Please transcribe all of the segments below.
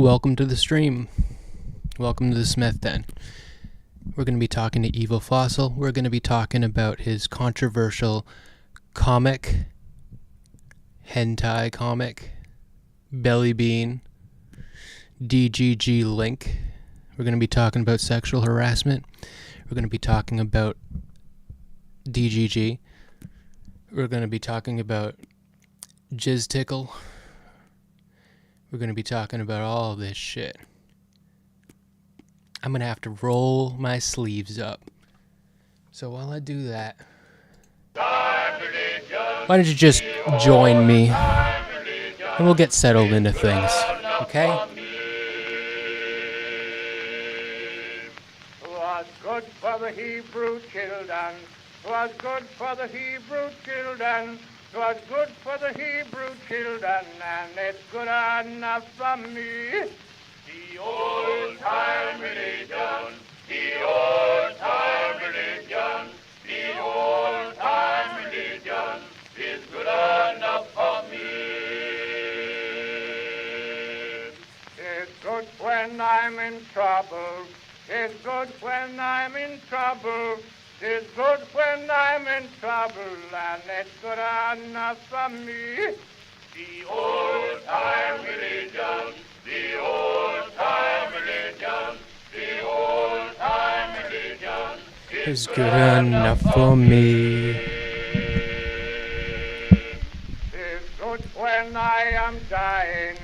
Welcome to the stream. Welcome to the Smeth Den. We're going to be talking to Evil Fossil. We're going to be talking about his controversial comic, hentai comic, Belly Bean, DGG Link. We're going to be talking about sexual harassment. We're going to be talking about DGG. We're going to be talking about Jizz Tickle. We're going to be talking about all this shit. I'm going to have to roll my sleeves up. So while I do that, why don't you just join me and we'll get settled into things, okay? Was good for the Hebrew children. Was good for the Hebrew children. Was good for the Hebrew children, and it's good enough for me. The old-time religion, the old-time religion, the old-time religion is good enough for me. It's good when I'm in trouble. It's good when I'm in trouble. It's good when I'm in trouble, and it's good enough for me. The old-time religion, the old-time religion, the old-time religion is good enough for me. It's good when I am dying.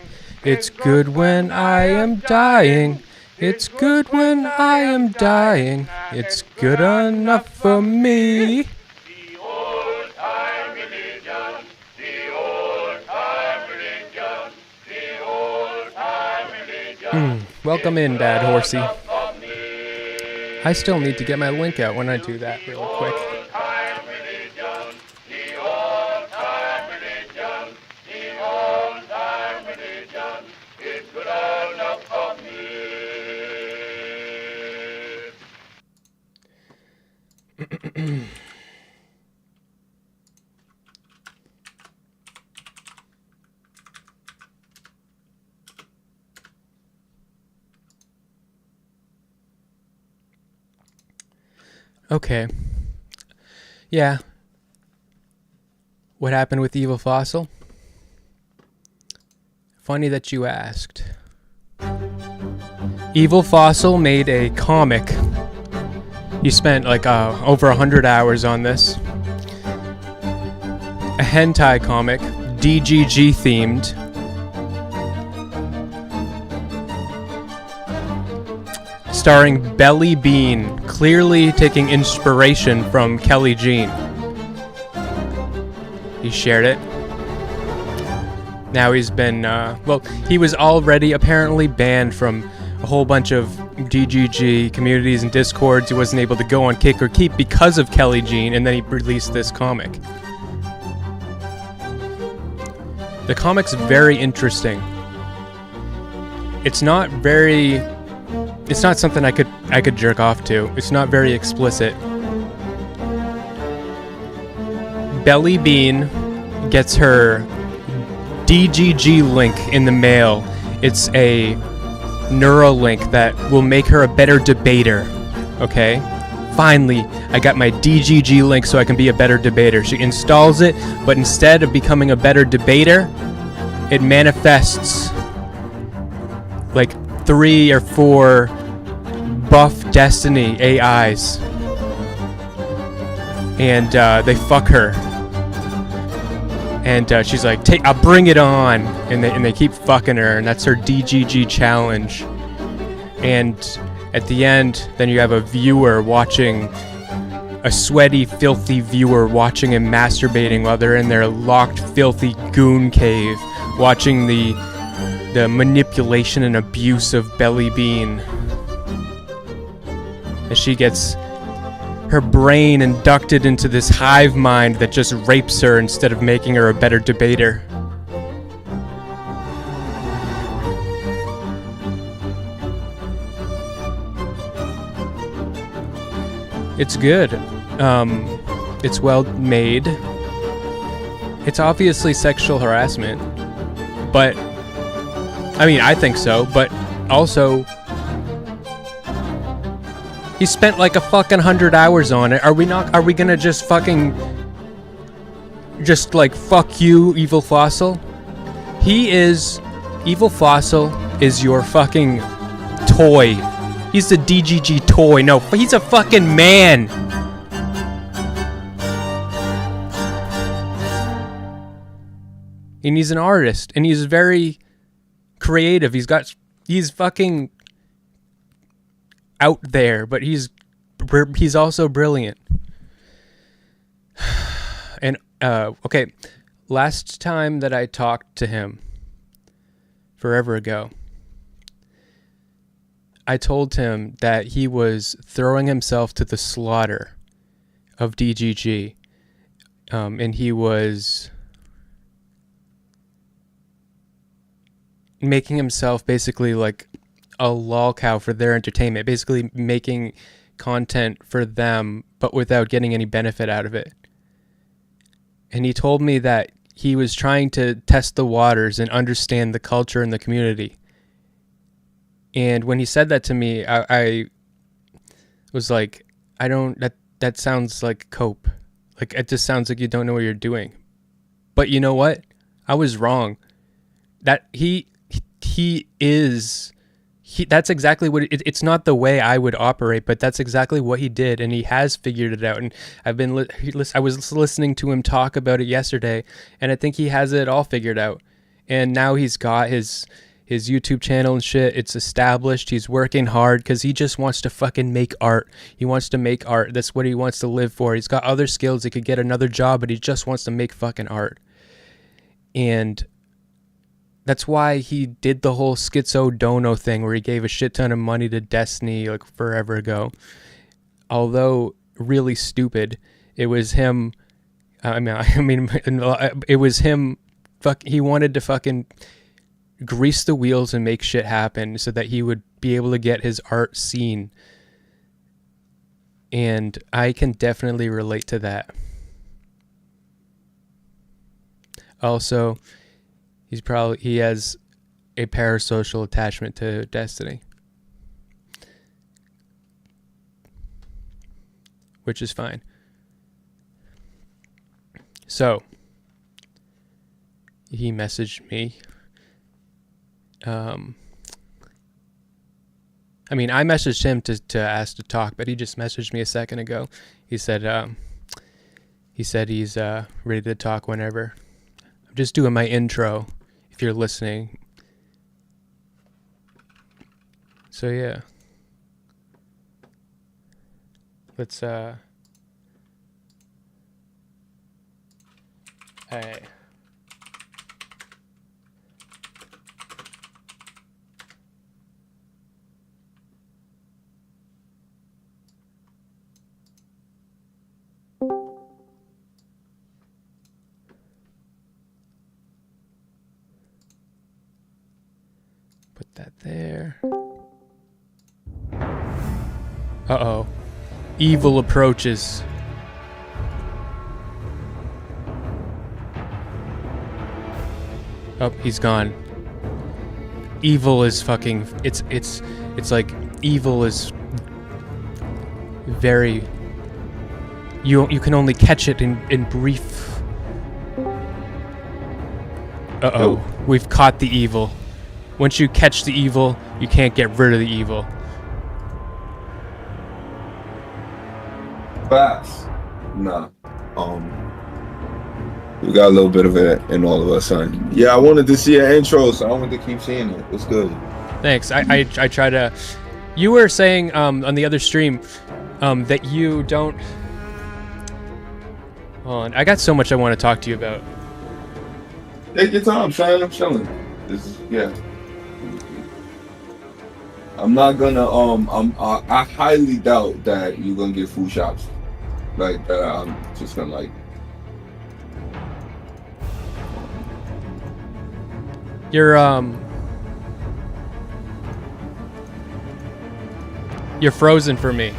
It's good when I am dying. It's good when I am dying. It's good enough for me. The old-time religion, the old-time religion, the old-time religion. Welcome in, Bad Horsey. I still need to get my link out when I do that real quick. Okay. Yeah. What happened with Evil Fossil? Funny that you asked. Evil Fossil made a comic. He spent like over 100 hours on this. A hentai comic, DGG themed. Starring Belly Bean, clearly taking inspiration from Kelly Jean. He shared it. Now he's been, he was already apparently banned from a whole bunch of DGG communities and discords. He wasn't able to go on Kick or Keep because of Kelly Jean, and then he released this comic. The comic's very interesting. It's not something I could jerk off to. It's not very explicit. Belly Bean gets her DGG link in the mail. It's a Neuralink that will make her a better debater. Okay? Finally, I got my DGG link so I can be a better debater. She installs it, but instead of becoming a better debater, it manifests like 3 or 4 buff Destiny AIs, and they fuck her, and she's like, I'll bring it on, and they keep fucking her, and that's her DGG challenge. And at the end, then you have a viewer watching, a sweaty, filthy viewer watching him masturbating while they're in their locked, filthy goon cave, watching the manipulation and abuse of Belly Bean as she gets her brain inducted into this hive mind that just rapes her instead of making her a better debater. It's good. It's well made. It's obviously sexual harassment, but I mean, I think so, but also he spent like a fucking 100 hours on it. Are we gonna just fucking just like fuck you, Evil Fossil? Evil Fossil is your fucking toy. He's the DGG toy. No, he's a fucking man. And he's an artist, and he's very creative. He's fucking out there, but he's also brilliant. And okay, last time that I talked to him, forever ago, I told him that he was throwing himself to the slaughter of DGG, and he was making himself basically like a lol cow for their entertainment, basically making content for them, but without getting any benefit out of it. And he told me that he was trying to test the waters and understand the culture and the community. And when he said that to me, I was like, that sounds like cope. Like, it just sounds like you don't know what you're doing. But you know what? I was wrong. That that's exactly what it's not the way I would operate, but that's exactly what he did, and he has figured it out. And I was listening to him talk about it yesterday, and I think he has it all figured out. And now he's got his YouTube channel and shit. It's established. He's working hard because he just wants to fucking make art. He wants to make art. That's what he wants to live for. He's got other skills. He could get another job, but he just wants to make fucking art. And that's why he did the whole Schizo Dono thing where he gave a shit ton of money to Destiny like forever ago. Although really stupid, it was him. It was him. He wanted to fucking grease the wheels and make shit happen so that he would be able to get his art seen. And I can definitely relate to that. Also, he has a parasocial attachment to Destiny, which is fine. So he messaged me. I messaged him to ask to talk, but he just messaged me a second ago. He said he's ready to talk whenever. I'm just doing my intro, if you're listening. So yeah. Let's hey. Put that there. Uh-oh. Evil approaches. Oh, he's gone. Evil is fucking... It's like evil is very... You can only catch it in brief... Uh-oh. We've caught the evil. Once you catch the evil, you can't get rid of the evil. Facts. Nah. We got a little bit of it in all of us, son. Yeah, I wanted to see an intro, so I wanted to keep seeing it. It's good. Thanks. I try to... You were saying on the other stream that you don't... Hold on. I got so much I want to talk to you about. Take your time, son. I'm chilling. This is... Yeah. I'm not gonna... I highly doubt that you're gonna get food shops. Like, that I'm just gonna, like... You're frozen for me.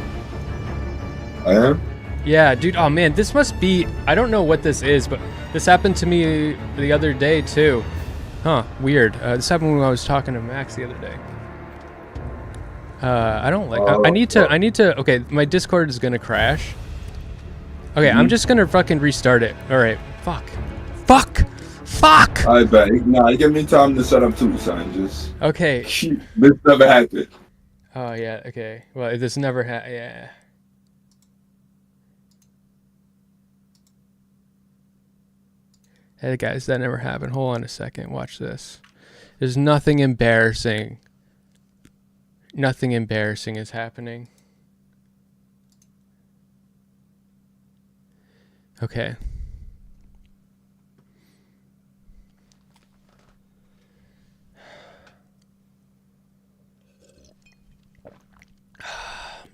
I am? Yeah, dude. Oh, man. This must be... I don't know what this is, but this happened to me the other day, too. Huh, weird. This happened when I was talking to Max the other day. I don't like... I need to... Okay, my Discord is gonna crash. Okay, I'm just gonna fucking restart it. Alright, fuck. Fuck! I bet. Nah, give me time to set up too, son. Just... Okay. This never happened. Oh, yeah, okay. Well, this never yeah. Hey, guys, that never happened. Hold on a second. Watch this. There's nothing embarrassing. Nothing embarrassing is happening. Okay.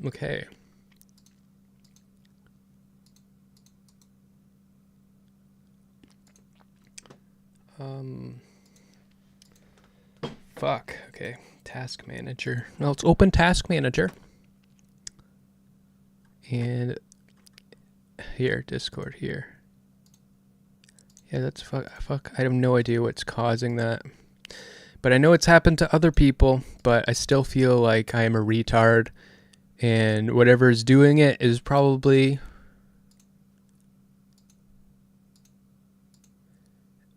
Okay. Fuck. Okay. Task manager. Well, let's open task manager. And here, Discord here. Yeah, that's fuck. I have no idea what's causing that. But I know it's happened to other people, but I still feel like I am a retard. And whatever is doing it is probably...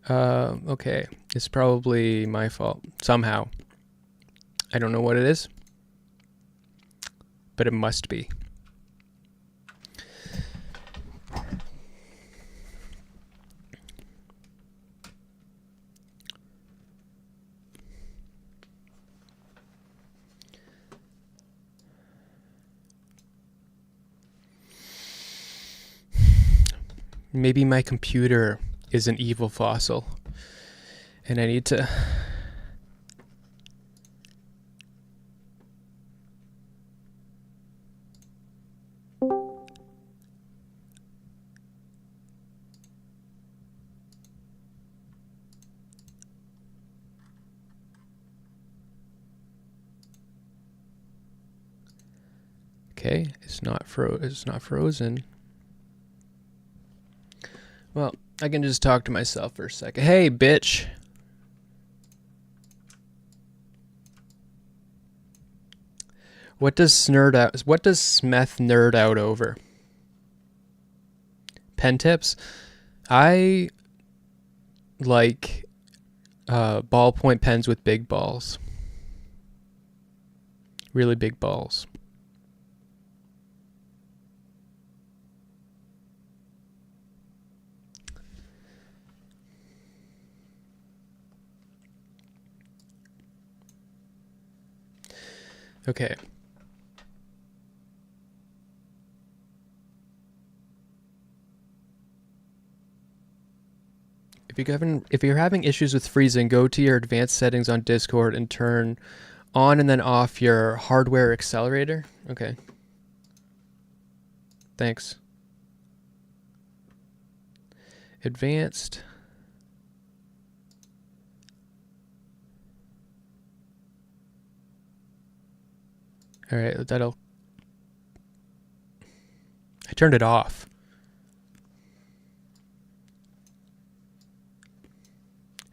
okay. It's probably my fault. Somehow. I don't know what it is. But it must be. Maybe my computer is an evil fossil. And I need to... Okay, it's not frozen. Well, I can just talk to myself for a second. Hey, bitch. What does Smeth nerd out over? Pen tips? I like ballpoint pens with big balls. Really big balls. Okay. If you're having issues with freezing, go to your advanced settings on Discord and turn on and then off your hardware accelerator. Okay. Thanks. Advanced. All right, I turned it off.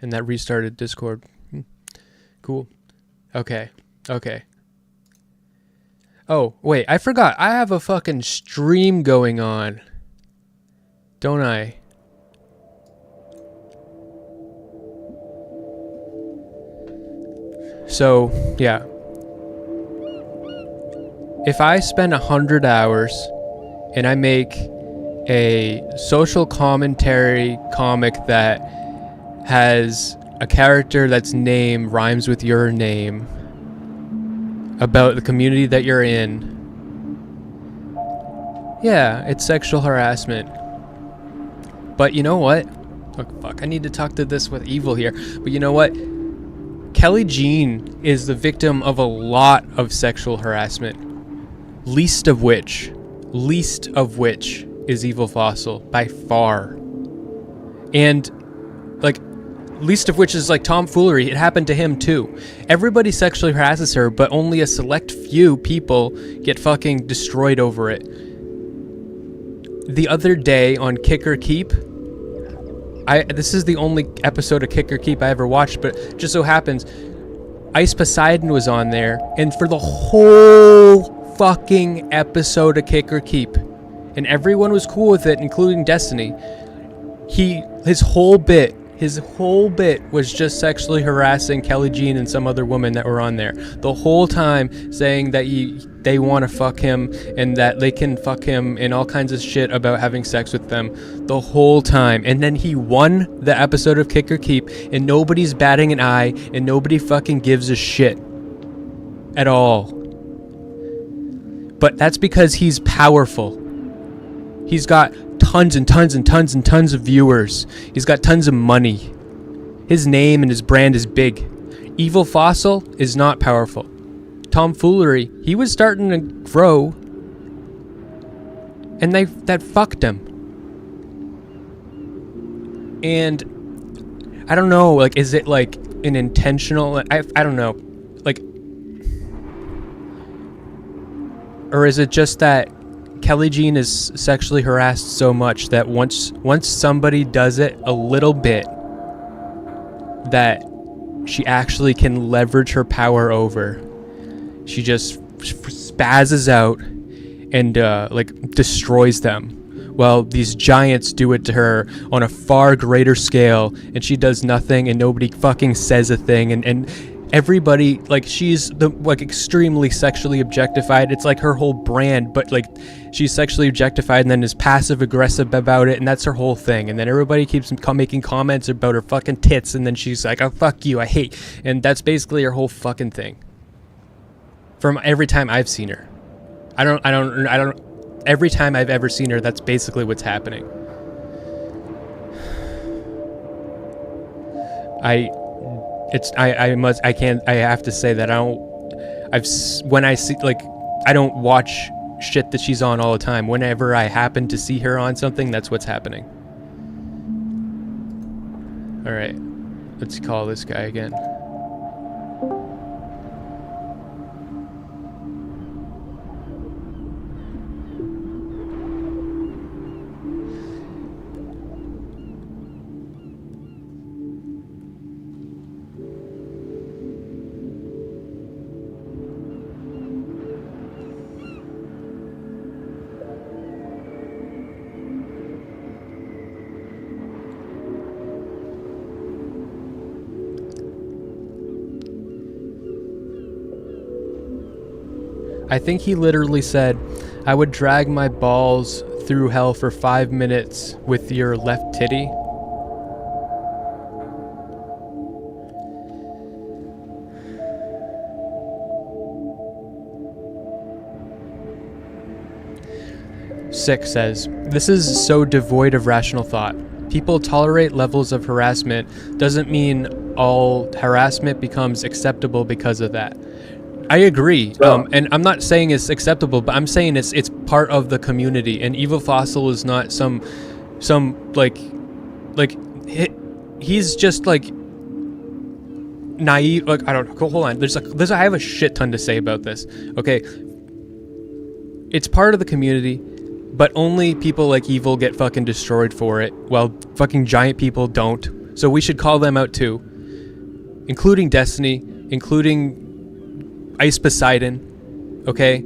And that restarted Discord. Cool. Okay. Oh, wait, I forgot. I have a fucking stream going on. Don't I? So, yeah. If I spend 100 hours and I make a social commentary comic that has a character that's name rhymes with your name about the community that you're in, yeah, it's sexual harassment. But you know what? Oh, fuck, I need to talk to this with Evil here. But you know what? Kelly Jean is the victim of a lot of sexual harassment. Least of which is Evil Fossil, by far. And, like, least of which is, like, tomfoolery. It happened to him, too. Everybody sexually harasses her, but only a select few people get fucking destroyed over it. The other day on Kick or Keep, This is the only episode of Kick or Keep I ever watched, but just so happens Ice Poseidon was on there, and for the whole fucking episode of Kick or Keep, and everyone was cool with it, including Destiny. His whole bit was just sexually harassing Kelly Jean and some other woman that were on there the whole time, saying that they want to fuck him and that they can fuck him and all kinds of shit about having sex with them the whole time. And then he won the episode of Kick or Keep, and nobody's batting an eye, and nobody fucking gives a shit at all. But that's because he's powerful. He's got tons and tons and tons and tons of viewers. He's got tons of money. His name and his brand is big. Evil Fossil is not powerful. Tomfoolery, he was starting to grow, and that fucked him. And I don't know, like, is it like an intentional? I don't know, like, or is it just that Kelly Jean is sexually harassed so much that once somebody does it a little bit, that she actually can leverage her power over. She just spazzes out and like destroys them. Well, these giants do it to her on a far greater scale, and she does nothing, and nobody fucking says a thing, and everybody, like, she's like extremely sexually objectified. It's like her whole brand, but like she's sexually objectified and then is passive aggressive about it, and that's her whole thing. And then everybody keeps making comments about her fucking tits, and then she's like, oh, fuck you, I hate. And that's basically her whole fucking thing. From every time I've seen her. I don't every time I've ever seen her, that's basically what's happening. I have to say that when I see, like, I don't watch shit that she's on all the time. Whenever I happen to see her on something, that's what's happening. All right, let's call this guy again. I think he literally said, I would drag my balls through hell for 5 minutes with your left titty. Sick says, this is so devoid of rational thought. People tolerate levels of harassment doesn't mean all harassment becomes acceptable because of that. I agree, and I'm not saying it's acceptable, but I'm saying it's part of the community. And Evil Fossil is not some like he's just like naive. Like, I don't know. Hold on. I have a shit ton to say about this. Okay, it's part of the community, but only people like Evil get fucking destroyed for it, while fucking giant people don't. So we should call them out too, including Destiny, including Ice Poseidon, okay?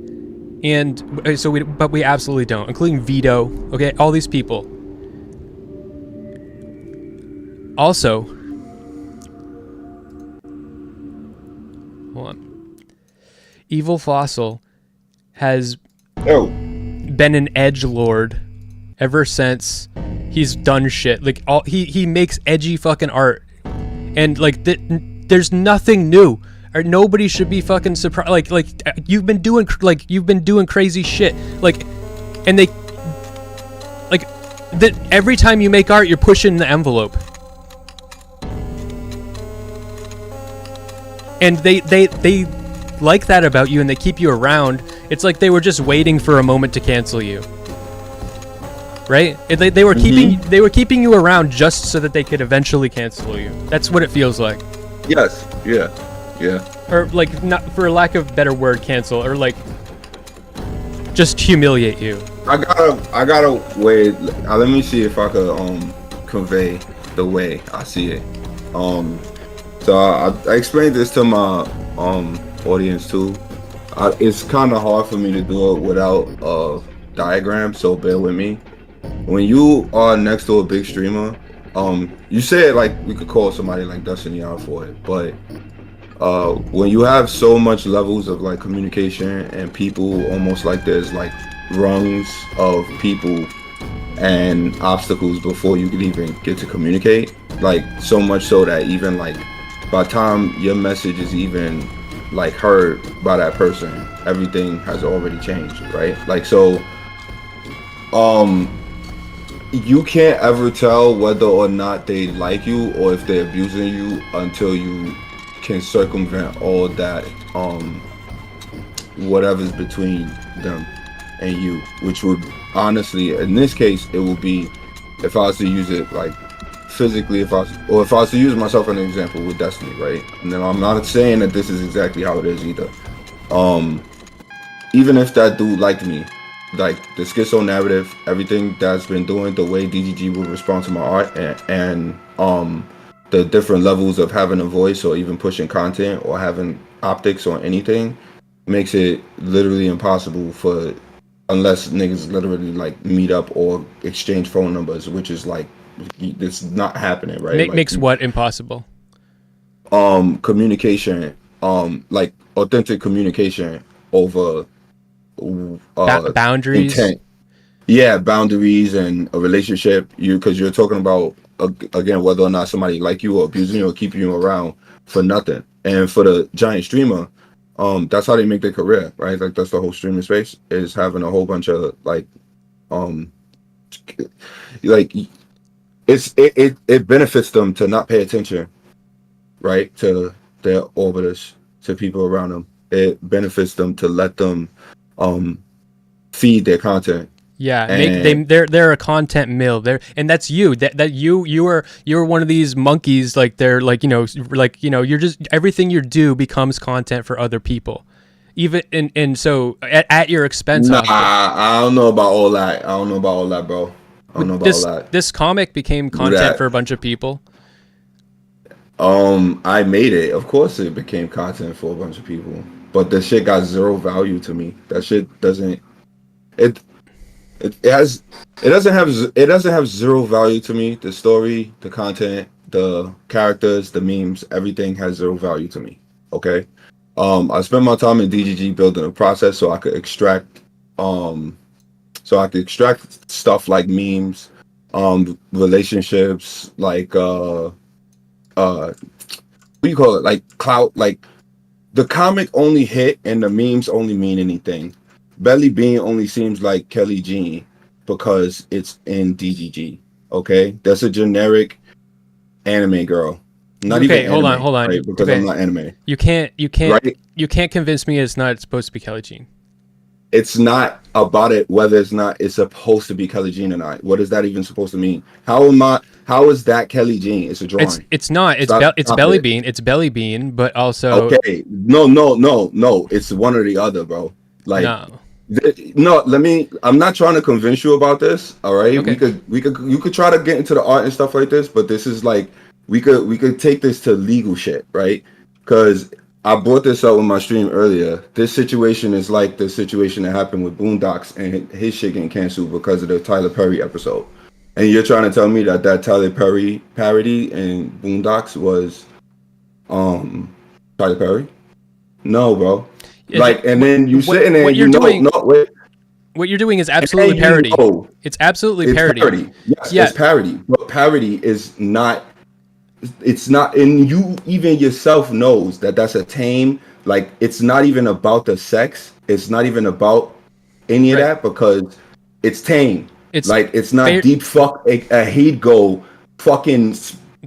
And so we absolutely don't, including Vito, okay? All these people. Also, hold on. Evil Fossil has been an edgelord ever since he's done shit. Like, he makes edgy fucking art, and like there's nothing new. Or nobody should be fucking surprised. Like you've been doing crazy shit. Like, and they like that every time you make art, you're pushing the envelope. And they like that about you, and they keep you around. It's like they were just waiting for a moment to cancel you, right? They were keeping you around just so that they could eventually cancel you. That's what it feels like. Yes. Yeah. Yeah. Or like, not for lack of better word, cancel, or like just humiliate you. I gotta wait. Let me see if I could convey the way I see it. So I explained this to my audience too. It's kind of hard for me to do it without a diagram, so bear with me. When you are next to a big streamer, you said like we could call somebody like Destiny out for it, but when you have so much levels of like communication and people, almost like there's like rungs of people and obstacles before you can even get to communicate, like so much so that even like by the time your message is even like heard by that person, everything has already changed, right? Like, so you can't ever tell whether or not they like you or if they're abusing you until you can circumvent all that whatever's between them and you, which would honestly, in this case, it would be, if I was to use it like physically, if I was to use myself as an example with Destiny, right? And then I'm not saying that this is exactly how it is either. Even if that dude liked me, like the schizo narrative, everything that's been doing, the way DGG would respond to my art, and the different levels of having a voice or even pushing content or having optics or anything, makes it literally impossible for, unless niggas literally like meet up or exchange phone numbers, which is like, it's not happening, right? Makes what impossible? Communication, like authentic communication over boundaries. Intent. Yeah, boundaries and a relationship. Because you're talking about again whether or not somebody like you or abusing you or keeping you around for nothing. And for the giant streamer, that's how they make their career, right? Like that's the whole streaming space, is having a whole bunch of like it benefits them to not pay attention, right, to their orbiters, to people around them. It benefits them to let them feed their content. Yeah, they're a content mill. And that's you. That you're one of these monkeys. Like they're like you're just, everything you do becomes content for other people, even and so at your expense. Nah, I don't know about all that. I don't know about all that, bro. I don't know about all that. This comic became content for a bunch of people. I made it. Of course, it became content for a bunch of people, but the shit got zero value to me. That shit doesn't. It doesn't have zero value to me. The story, the content, the characters, the memes, everything has zero value to me. Okay. I spent my time in DGG building a process so I could extract stuff like memes, relationships, like what do you call it? Like clout. Like the comic only hit and the memes only mean anything. Belly Bean only seems like Kelly Jean because it's in DGG. Okay, that's a generic anime girl. Not even hold anime, on. right? Because I'm not anime. You can't right? You can't convince me it's not supposed to be Kelly Jean. It's not about it whether it's supposed to be Kelly Jean or not. What is that even supposed to mean? How is that Kelly Jean? It's a drawing. It's not. It's Belly Bean. It's Belly Bean, but also okay. No. It's one or the other, bro. Like no. I'm not trying to convince you about this. All right. Okay. You could try to get into the art and stuff like this, but this is like we could take this to legal shit, right? Because I brought this up in my stream earlier. This situation is like the situation that happened with Boondocks and his shit getting canceled because of the Tyler Perry episode. And you're trying to tell me that Tyler Perry parody in Boondocks was Tyler Perry? No, bro. And then you sitting there, what you're doing is absolutely parody. It's absolutely parody. Yes, it's parody. But parody is not. It's not, and you even yourself knows that that's a tame. Like it's not even about the sex. It's not even about any of that because it's tame. It's like it's not deep fuck a hate go fucking.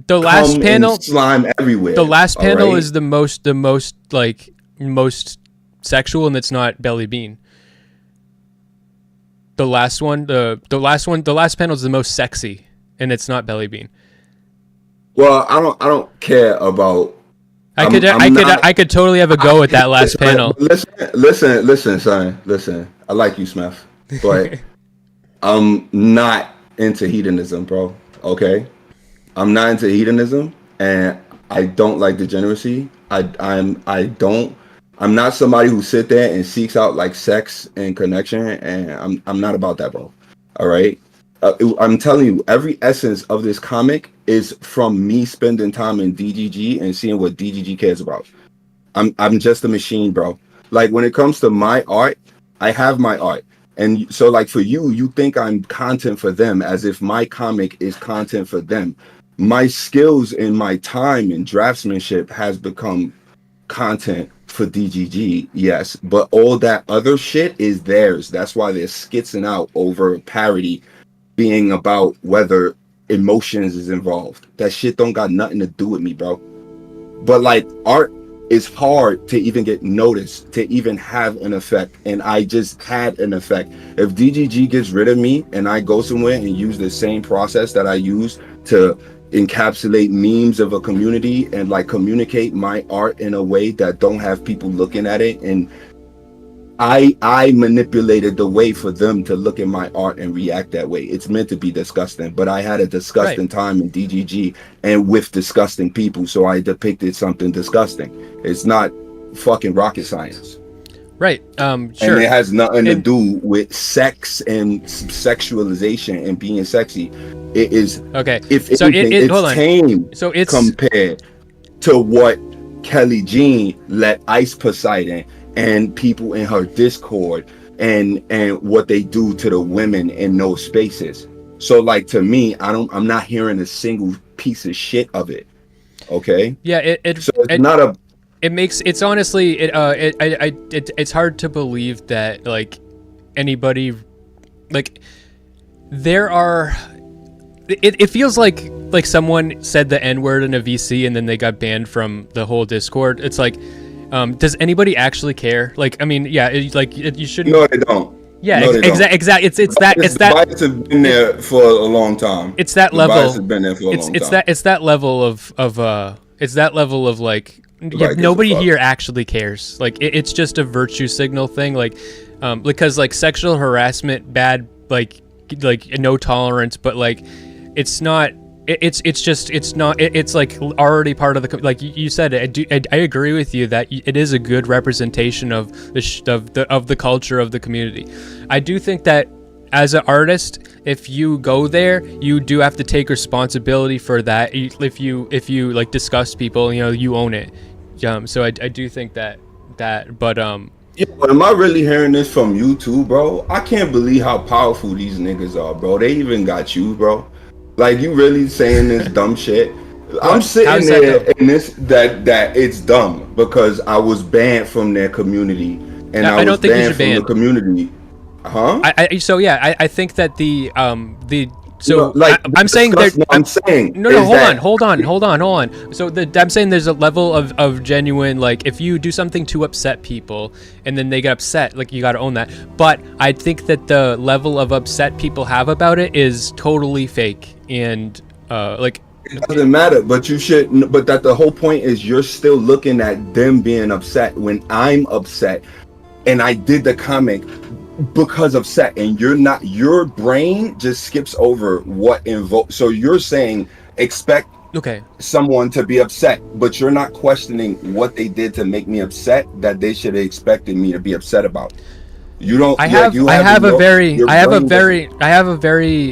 The last panel slime everywhere. The last panel is the most sexual, and it's not Belly Bean. The last panel is the most sexy, and it's not Belly Bean. Well, I don't care about. I could totally have a go at that last panel. Listen, son. Listen, I like you, Smeth, but I'm not into hedonism, bro. Okay, I'm not into hedonism, and I don't like degeneracy. I'm not somebody who sit there and seeks out like sex and connection, and I'm not about that, bro. All right. I'm telling you, every essence of this comic is from me spending time in DGG and seeing what DGG cares about. I'm just a machine, bro. Like when it comes to my art, I have my art. And so like for you, you think I'm content for them as if my comic is content for them. My skills and my time and draftsmanship has become content for DGG, yes, but all that other shit is theirs. That's why they're skitzing out over parody being about whether emotions is involved. That shit don't got nothing to do with me, bro. But like art is hard to even get noticed, to even have an effect, and I just had an effect. If DGG gets rid of me and I go somewhere and use the same process that I use to encapsulate memes of a community and like communicate my art in a way that don't have people looking at it, and I manipulated the way for them to look at my art and react that way. It's meant to be disgusting, but I had a disgusting time in DGG and with disgusting people, so I depicted something disgusting. It's not fucking rocket science. Right. Sure. And it has nothing to do with sex and sexualization and being sexy. It is okay. If so anything, it's tame. So it's compared to what Kelly Jean let Ice Poseidon and people in her Discord and what they do to the women in those spaces. So like to me, I'm not hearing a single piece of shit of it. Okay. Yeah. It's honestly it's hard to believe that like anybody like there are. It feels like someone said the N-word in a VC and then they got banned from the whole Discord. It's like, does anybody actually care? Like, I mean, yeah, you shouldn't. No, they don't. Yeah, no, exactly. It's that. Bias has been there for a long time. It's that level. Bias has been there for a long time. It's that level of like. Yeah, nobody here actually cares. Like, it's just a virtue signal thing. Like, because like sexual harassment, bad, like no tolerance, but like. It's not. It's not. It's like already part of the. Like you said, I agree with you that it is a good representation of the culture of the community. I do think that as an artist, if you go there, you do have to take responsibility for that. If you like disgust people, you own it. So I do think that. But Yeah, but am I really hearing this from you too, bro? I can't believe how powerful these niggas are, bro. They even got you, bro. Like, you really saying this dumb shit? I'm sitting there in this that it's dumb because I was banned from their community and I was banned from the community. Huh? I think that So like I'm saying that I'm saying hold on. So I'm saying there's a level of genuine, like, if you do something to upset people and then they get upset, like, you got to own that. But I think that the level of upset people have about it is totally fake and like. It doesn't matter, but you should. But that the whole point is you're still looking at them being upset when I'm upset, and I did the comic because upset, and you're not. Your brain just skips over what involved. So you're saying expect someone to be upset, but you're not questioning what they did to make me upset that they should have expected me to be upset about. You don't. I have a very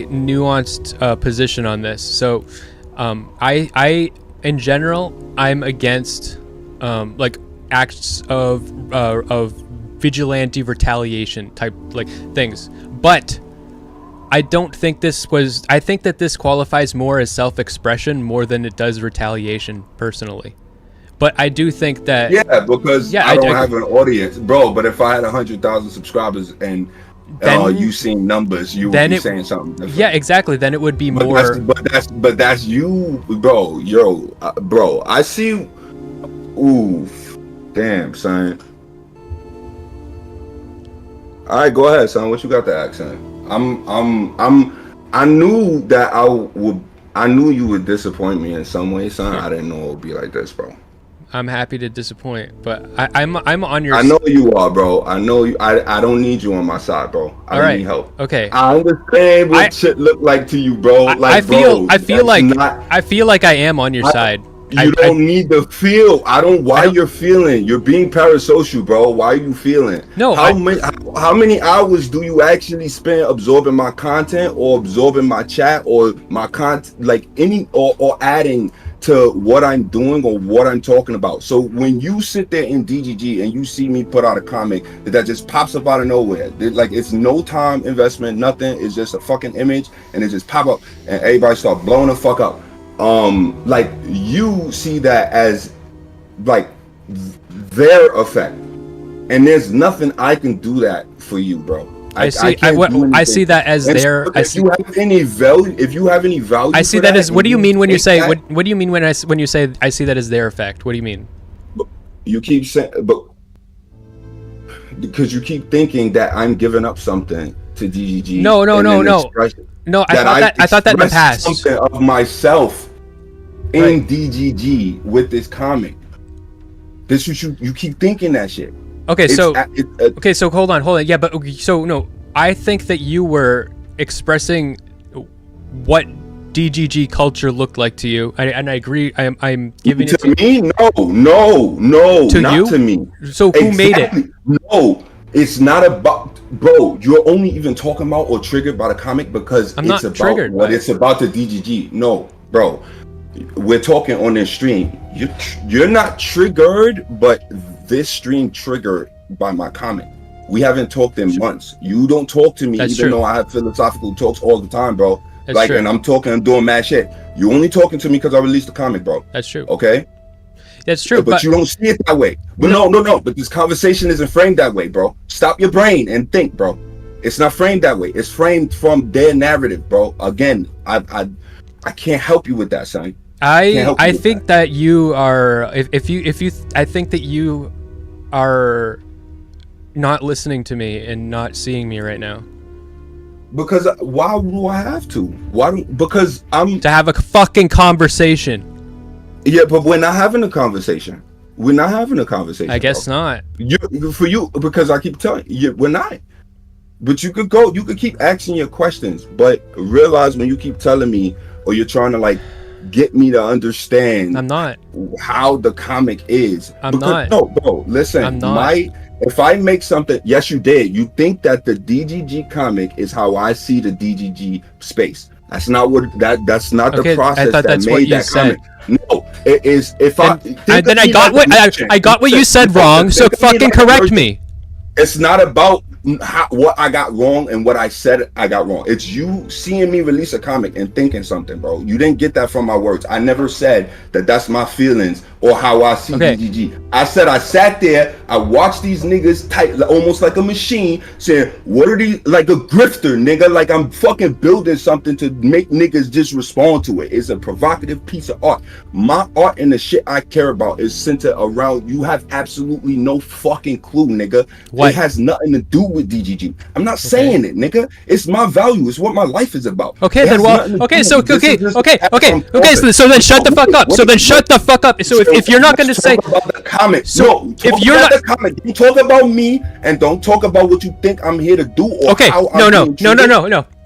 nuanced position on this. So. I in general, I'm against like acts of vigilante retaliation type like things, but I don't think I think that this qualifies more as self-expression more than it does retaliation personally. But I do think that because I don't have an audience, bro. But if I had 100,000 subscribers and you seen numbers, you would be saying something different. Yeah, exactly. Then it would be more. But that's you, bro. Bro. I see. Oof, damn, son. All right, go ahead, son. What you got to ask, son? I knew that I knew you would disappoint me in some way, son. I didn't know it would be like this, bro. I'm happy to disappoint, but I'm on your. I know you are, bro. I know you. I don't need you on my side, bro. I don't need help. Okay. I understand what shit look like to you, bro. I feel like I am on your side. You don't need to feel. Why you're feeling? You're being parasocial, bro. Why are you feeling? No. How many hours do you actually spend absorbing my content or absorbing my chat or my content, like or adding to what I'm doing or what I'm talking about? So when you sit there in DGG and you see me put out a comic that just pops up out of nowhere, like it's no time investment, nothing. It's just a fucking image and it just pop up and everybody start blowing the fuck up. Like you see that as like their effect, and there's nothing I can do that for you, bro. I see that as their. If you have any value, I see that as. What do you mean when you say? What do you mean when you say I see that as their effect? What do you mean? You keep saying, but because you keep thinking that I'm giving up something to DGG. No. No, I thought that in the past. Something of myself in DGG with this comic. This you keep thinking that shit. Okay, so hold on. Yeah, but so no, I think that you were expressing what DGG culture looked like to you, and I agree. I'm giving it to me. No, not to me. So who made it? No, it's not about, bro. You're only even talking about or triggered by the comic because it's about what it's about to DGG. No, bro. We're talking on this stream. You're not triggered, but this stream triggered by my comic. We haven't talked in months. You don't talk to me, though I have philosophical talks all the time, bro. And I'm doing mad shit. You only talking to me because I released the comic, bro. That's true. Okay? That's true. But you don't see it that way. But no. But this conversation isn't framed that way, bro. Stop your brain and think, bro. It's not framed that way. It's framed from their narrative, bro. Again, I can't help you with that, son. I think that you are I think that you are not listening to me and not seeing me right now. Because why do I have to? Because I'm to have a fucking conversation. Yeah, but we're not having a conversation. I guess bro. Not. For you, because I keep telling you, we're not. But you could keep asking your questions, but realize when you keep telling me or you're trying to like get me to understand I'm not how the comic is. No, bro, listen. I'm not. If I make something, yes, you did. You think that the DGG comic is how I see the DGG space. That's not what that's not the process that made that comic. No, it is. I got what you said wrong. So fucking correct me. It's not about what I got wrong and what I said I got wrong. It's you seeing me release a comic and thinking something, bro. You didn't get that from my words. I never said that that's my feelings or how I see DGG. I said I sat there, I watched these niggas type almost like a machine saying, what are these, like a grifter, nigga, like I'm fucking building something to make niggas just respond to it. It's a provocative piece of art. My art and the shit I care about is centered around, you have absolutely no fucking clue, nigga. What? It has nothing to do with DGG. I'm not saying it, nigga. It's my value. It's what my life is about. Okay, then so then shut the fuck up. So then shut the fuck up. So if you're not going to say about the comment, so if you're not the comment, don't talk about me and don't talk about what you think I'm here to do. Or how no.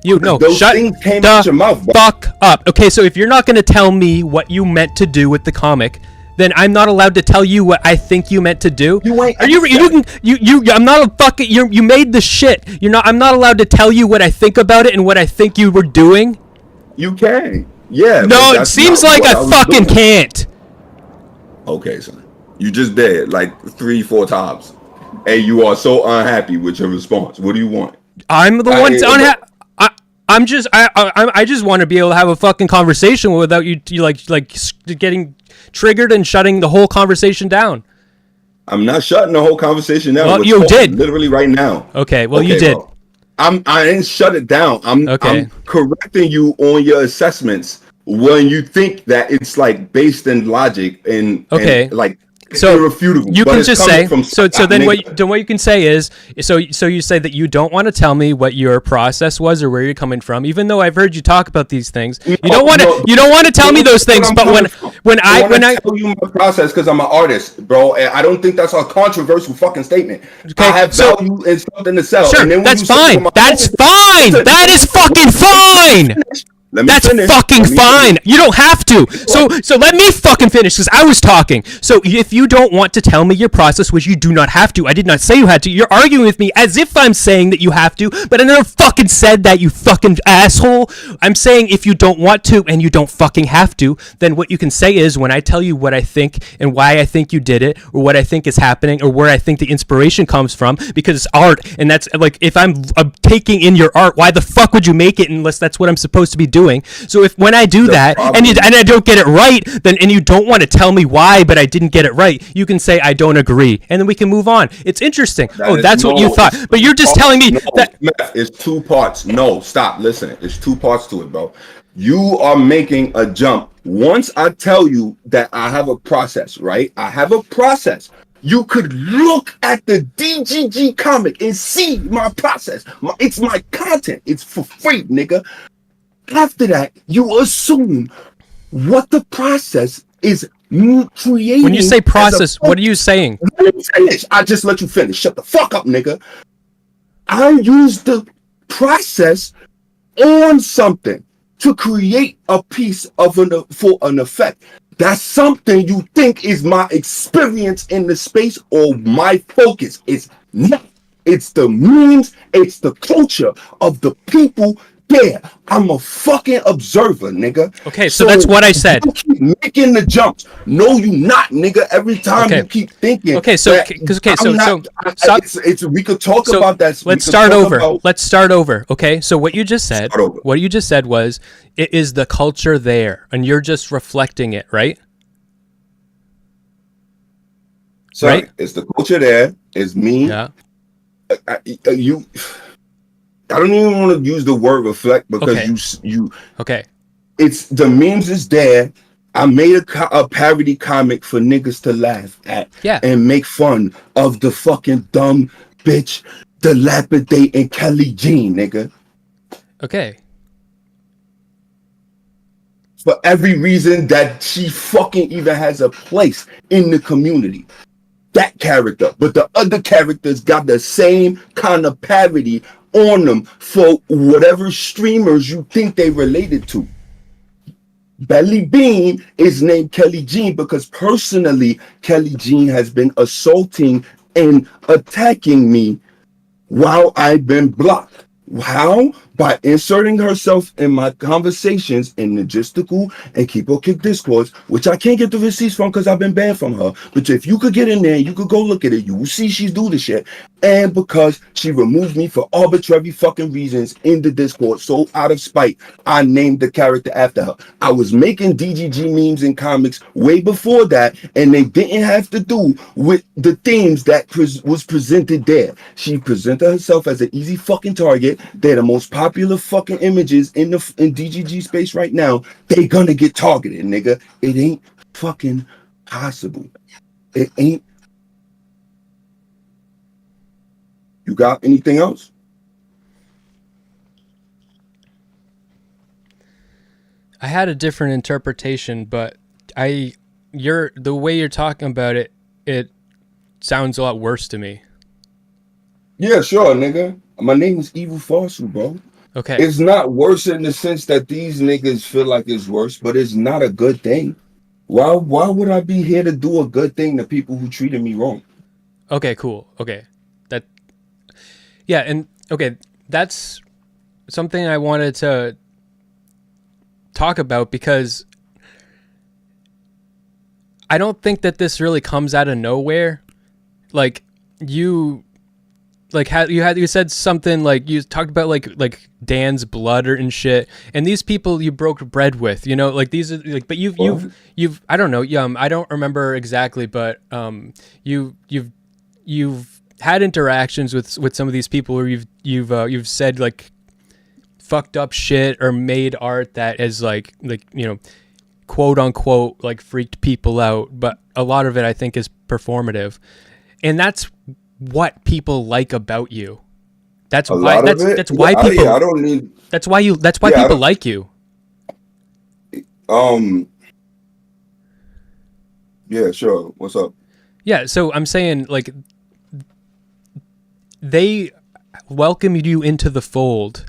You know, shut the fuck up. Okay, so if you're not going to tell me what you meant to do with the comic, then I'm not allowed to tell you what I think you meant to do. I'm not a fucking. You made the shit. I'm not allowed to tell you what I think about it and what I think you were doing. You can. Yeah. No, it seems like I fucking can't. Okay, son. You just did like 3-4 times, and you are so unhappy with your response. What do you want? I'm the one unhappy. I just want to be able to have a fucking conversation without you like getting triggered and shutting the whole conversation down. I'm not shutting the whole conversation down. Well, you did literally right now. Okay, well you did. Bro. I didn't shut it down. I'm correcting you on your assessments when you think that it's like based in logic and like So irrefutable. you but can it's just coming say from so. Scott, Then nigga. what you can say is so you say that you don't want to tell me what your process was or where you're coming from, even though I've heard you talk about these things. You don't want to tell me those things. But when I want I to tell you my process because I'm an artist, bro, and I don't think that's a controversial fucking statement. I okay, have so value in something to sell, sure, and then when that's you say, well, fine. my That's focus, fine. listen, That is fucking fine. let me That's finish. fucking Let me fine. finish. You don't have to. So let me fucking finish because I was talking. So if you don't want to tell me your process, which you do not have to, I did not say you had to. You're arguing with me as if I'm saying that you have to, but I never fucking said that, you fucking asshole. I'm saying if you don't want to and you don't fucking have to, then what you can say is when I tell you what I think and why I think you did it, or what I think is happening, or where I think the inspiration comes from, because it's art, and that's like if I'm taking in your art, why the fuck would you make it unless that's what I'm supposed to be doing? So if when I do that and I don't get it right, then and you don't want to tell me why, but I didn't get it right, you can say I don't agree, and then we can move on. It's interesting. That's what you thought, but you're just telling me that It's two parts. No, stop. Listen, it's two parts to it, bro. You are making a jump. Once I tell you that I have a process, right? I have a process. You could look at the DGG comic and see my process. It's my content. It's for free, nigga. After that, you assume what the process is creating. when you say process, what are you saying? Let me finish. I just let you finish. Shut the fuck up, nigga. I use the process on something to create a piece of for an effect. That's something you think is my experience in the space or my focus. It's not. It's the memes. It's the culture of the people there. I'm a fucking observer, nigga. Okay, so that's what I said. You keep making the jumps. No, you not, nigga. Every time you keep thinking. Okay, so we could talk about that. Let's start over. Let's start over. Okay, so what you just said. What you just said was it is the culture there, and you're just reflecting it, right? So right? It's the culture there. It's me. Yeah. I don't even want to use the word reflect because you it's the memes is there. I made a parody comic for niggas to laugh at and make fun of the fucking dumb bitch dilapidating Kelly Jean, nigga. Okay. For every reason that she fucking even has a place in the community. That character, but the other characters got the same kind of parody on them for whatever streamers you think they related to. Belly Bean is named Kelly Jean because personally Kelly Jean has been assaulting and attacking me while I've been blocked. How? By inserting herself in my conversations in logistical and keep or kick discords, which I can't get the receipts from because I've been banned from her. But if you could get in there, you could go look at it, you will see she's do the shit. And because she removed me for arbitrary fucking reasons in the Discord, so out of spite, I named the character after her. I was making DGG memes and comics way before that, and they didn't have to do with the themes that was presented there. She presented herself as an easy fucking target. They're the most popular fucking images in DGG space right now. They gonna get targeted, nigga. It ain't fucking possible. It ain't. You got anything else? I had a different interpretation, but the way you're talking about it, it sounds a lot worse to me. Yeah, sure, nigga. My name is Evil Falsu, bro. Okay. It's not worse in the sense that these niggas feel like it's worse, but it's not a good thing. Why would I be here to do a good thing to people who treated me wrong? Okay, cool. Okay. Yeah, and okay, that's something I wanted to talk about because I don't think that this really comes out of nowhere. Like you said something like you talked about like Dan's blood and shit, and these people you broke bread with, you know, like these are like, but you've I don't know, I don't remember exactly, but you've had interactions with some of these people where you've said like fucked up shit or made art that is like you know quote unquote like freaked people out, but a lot of it I think is performative. And that's what people like about you. That's A why lot of it. that's why Yeah, people I don't need. that's why Yeah, I people don't, like you. Yeah, sure. What's up? Yeah, so I'm saying like they welcomed you into the fold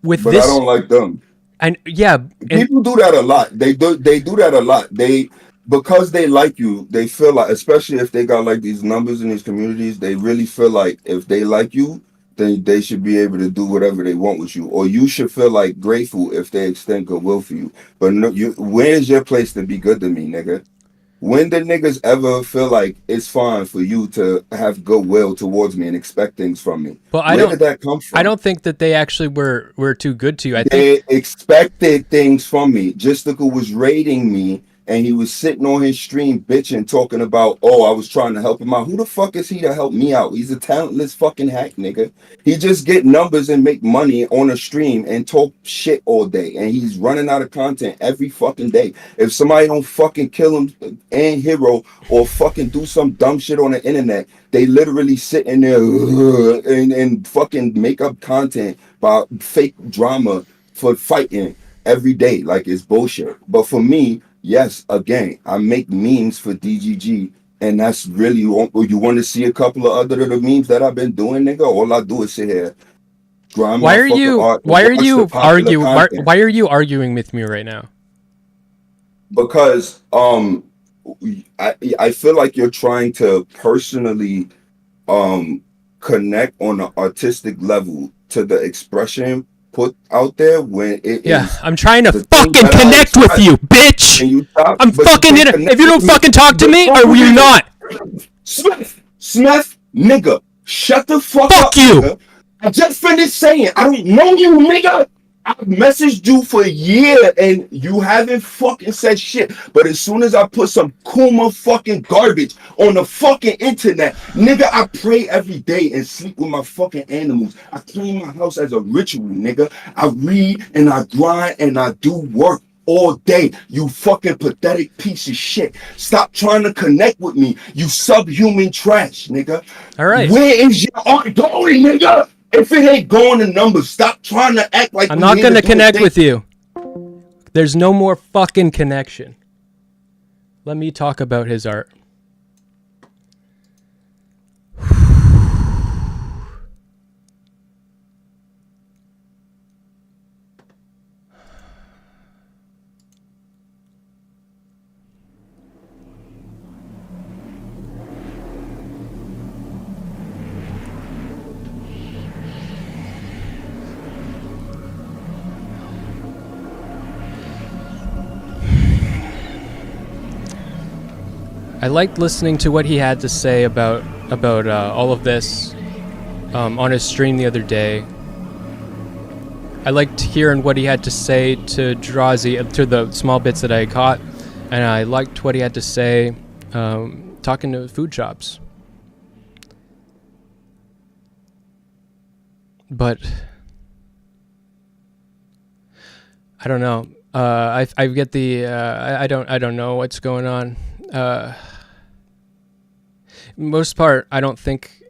with But I this, don't like them. and yeah, and People do that a lot. They do that a lot. They because they like you, they feel like, especially if they got like these numbers in these communities, they really feel like if they like you, then they should be able to do whatever they want with you, or you should feel like grateful if they extend goodwill for you. But no, where's your place to be good to me, nigga? When did niggas ever feel like it's fine for you to have goodwill towards me and expect things from me? well, Where did that come I from? don't think that they actually were too good to you. I think They expected things from me. Justical was raiding me, and he was sitting on his stream bitching, talking about, oh, I was trying to help him out. Who the fuck is he to help me out? He's a talentless fucking hack, nigga. He just get numbers and make money on a stream and talk shit all day, and he's running out of content every fucking day. If somebody don't fucking kill him and hero or fucking do some dumb shit on the internet, they literally sit in there and fucking make up content about fake drama for fighting every day. Like, it's bullshit. But for me, yes, again, I make memes for DGG, and that's really you want to see a couple of other of the memes that I've been doing, nigga. All I do is sit here, grind my fucking art, and watch the popular content. why are you arguing with me right now? Because I feel like you're trying to personally connect on an artistic level to the expression put out there when it Yeah, is I'm trying to the thing fucking that I connect with express. you, bitch. And you stop, I'm but fucking you in can't it. connect If you don't with me. fucking talk to The me, fuck or will you with not? Smith, nigga, shut the fuck Fuck up, you. nigga. I just finished saying, I don't know you, nigga. I messaged you for a year and you haven't fucking said shit. But as soon as I put some Kuma fucking garbage on the fucking internet, nigga, I pray every day and sleep with my fucking animals. I clean my house as a ritual, nigga. I read and I grind and I do work all day. You fucking pathetic piece of shit. Stop trying to connect with me, you subhuman trash, nigga. All right. Where is your art going, nigga? If it ain't going to numbers, stop trying to act like I'm we not here gonna to do a connect thing. with you. There's no more fucking connection. Let me talk about his art. I liked listening to what he had to say about all of this on his stream the other day. I liked hearing what he had to say to Drazi, to the small bits that I caught, and I liked what he had to say talking to food shops. But I don't know. I get the I don't know what's going on. Most part, I don't think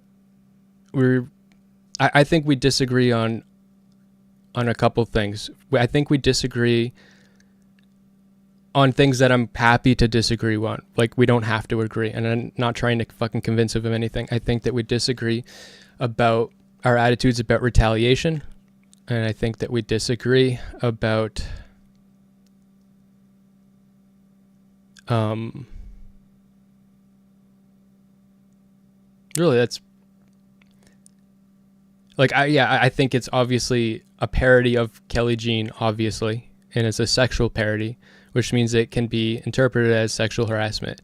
I think we disagree on a couple things. I think we disagree on things that I'm happy to disagree on. Like, we don't have to agree, and I'm not trying to fucking convince him of anything. I think that we disagree about our attitudes about retaliation, and I think that we disagree about really, that's like, I think it's obviously a parody of Kelly Jean, obviously, and it's a sexual parody, which means it can be interpreted as sexual harassment.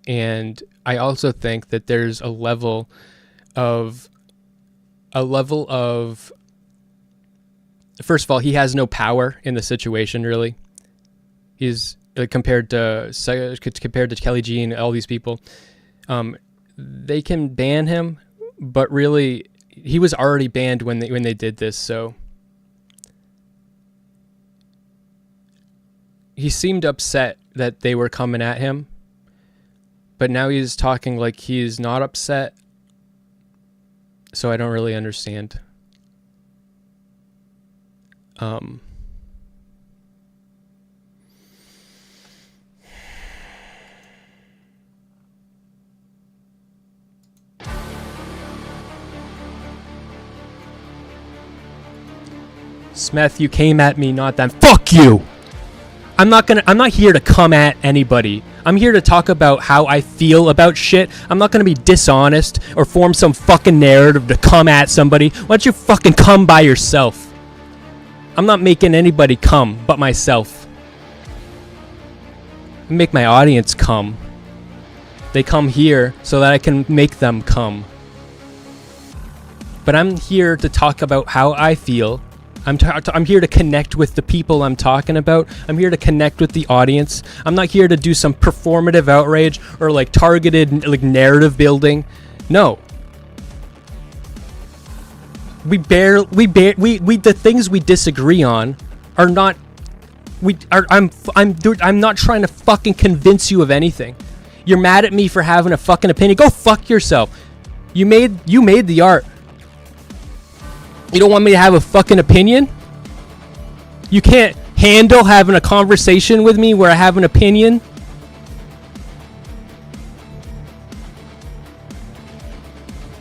And I also think that there's a level of first of all, he has no power in the situation, really. He's compared to Kelly Jean, all these people. They can ban him, but really, he was already banned when they did this. So he seemed upset that they were coming at him, but now he's talking like he's not upset. So I don't really understand. Smeth, you came at me, not them. Fuck you! I'm not here to come at anybody. I'm here to talk about how I feel about shit. I'm not gonna be dishonest or form some fucking narrative to come at somebody. Why don't you fucking come by yourself? I'm not making anybody come but myself. I make my audience come. They come here so that I can make them come. But I'm here to talk about how I feel. I'm here to connect with the people I'm talking about. I'm here to connect with the audience. I'm not here to do some performative outrage or like targeted like narrative building. No. The things we disagree on are not. I'm not trying to fucking convince you of anything. You're mad at me for having a fucking opinion. Go fuck yourself. You made the art. You don't want me to have a fucking opinion? You can't handle having a conversation with me where I have an opinion?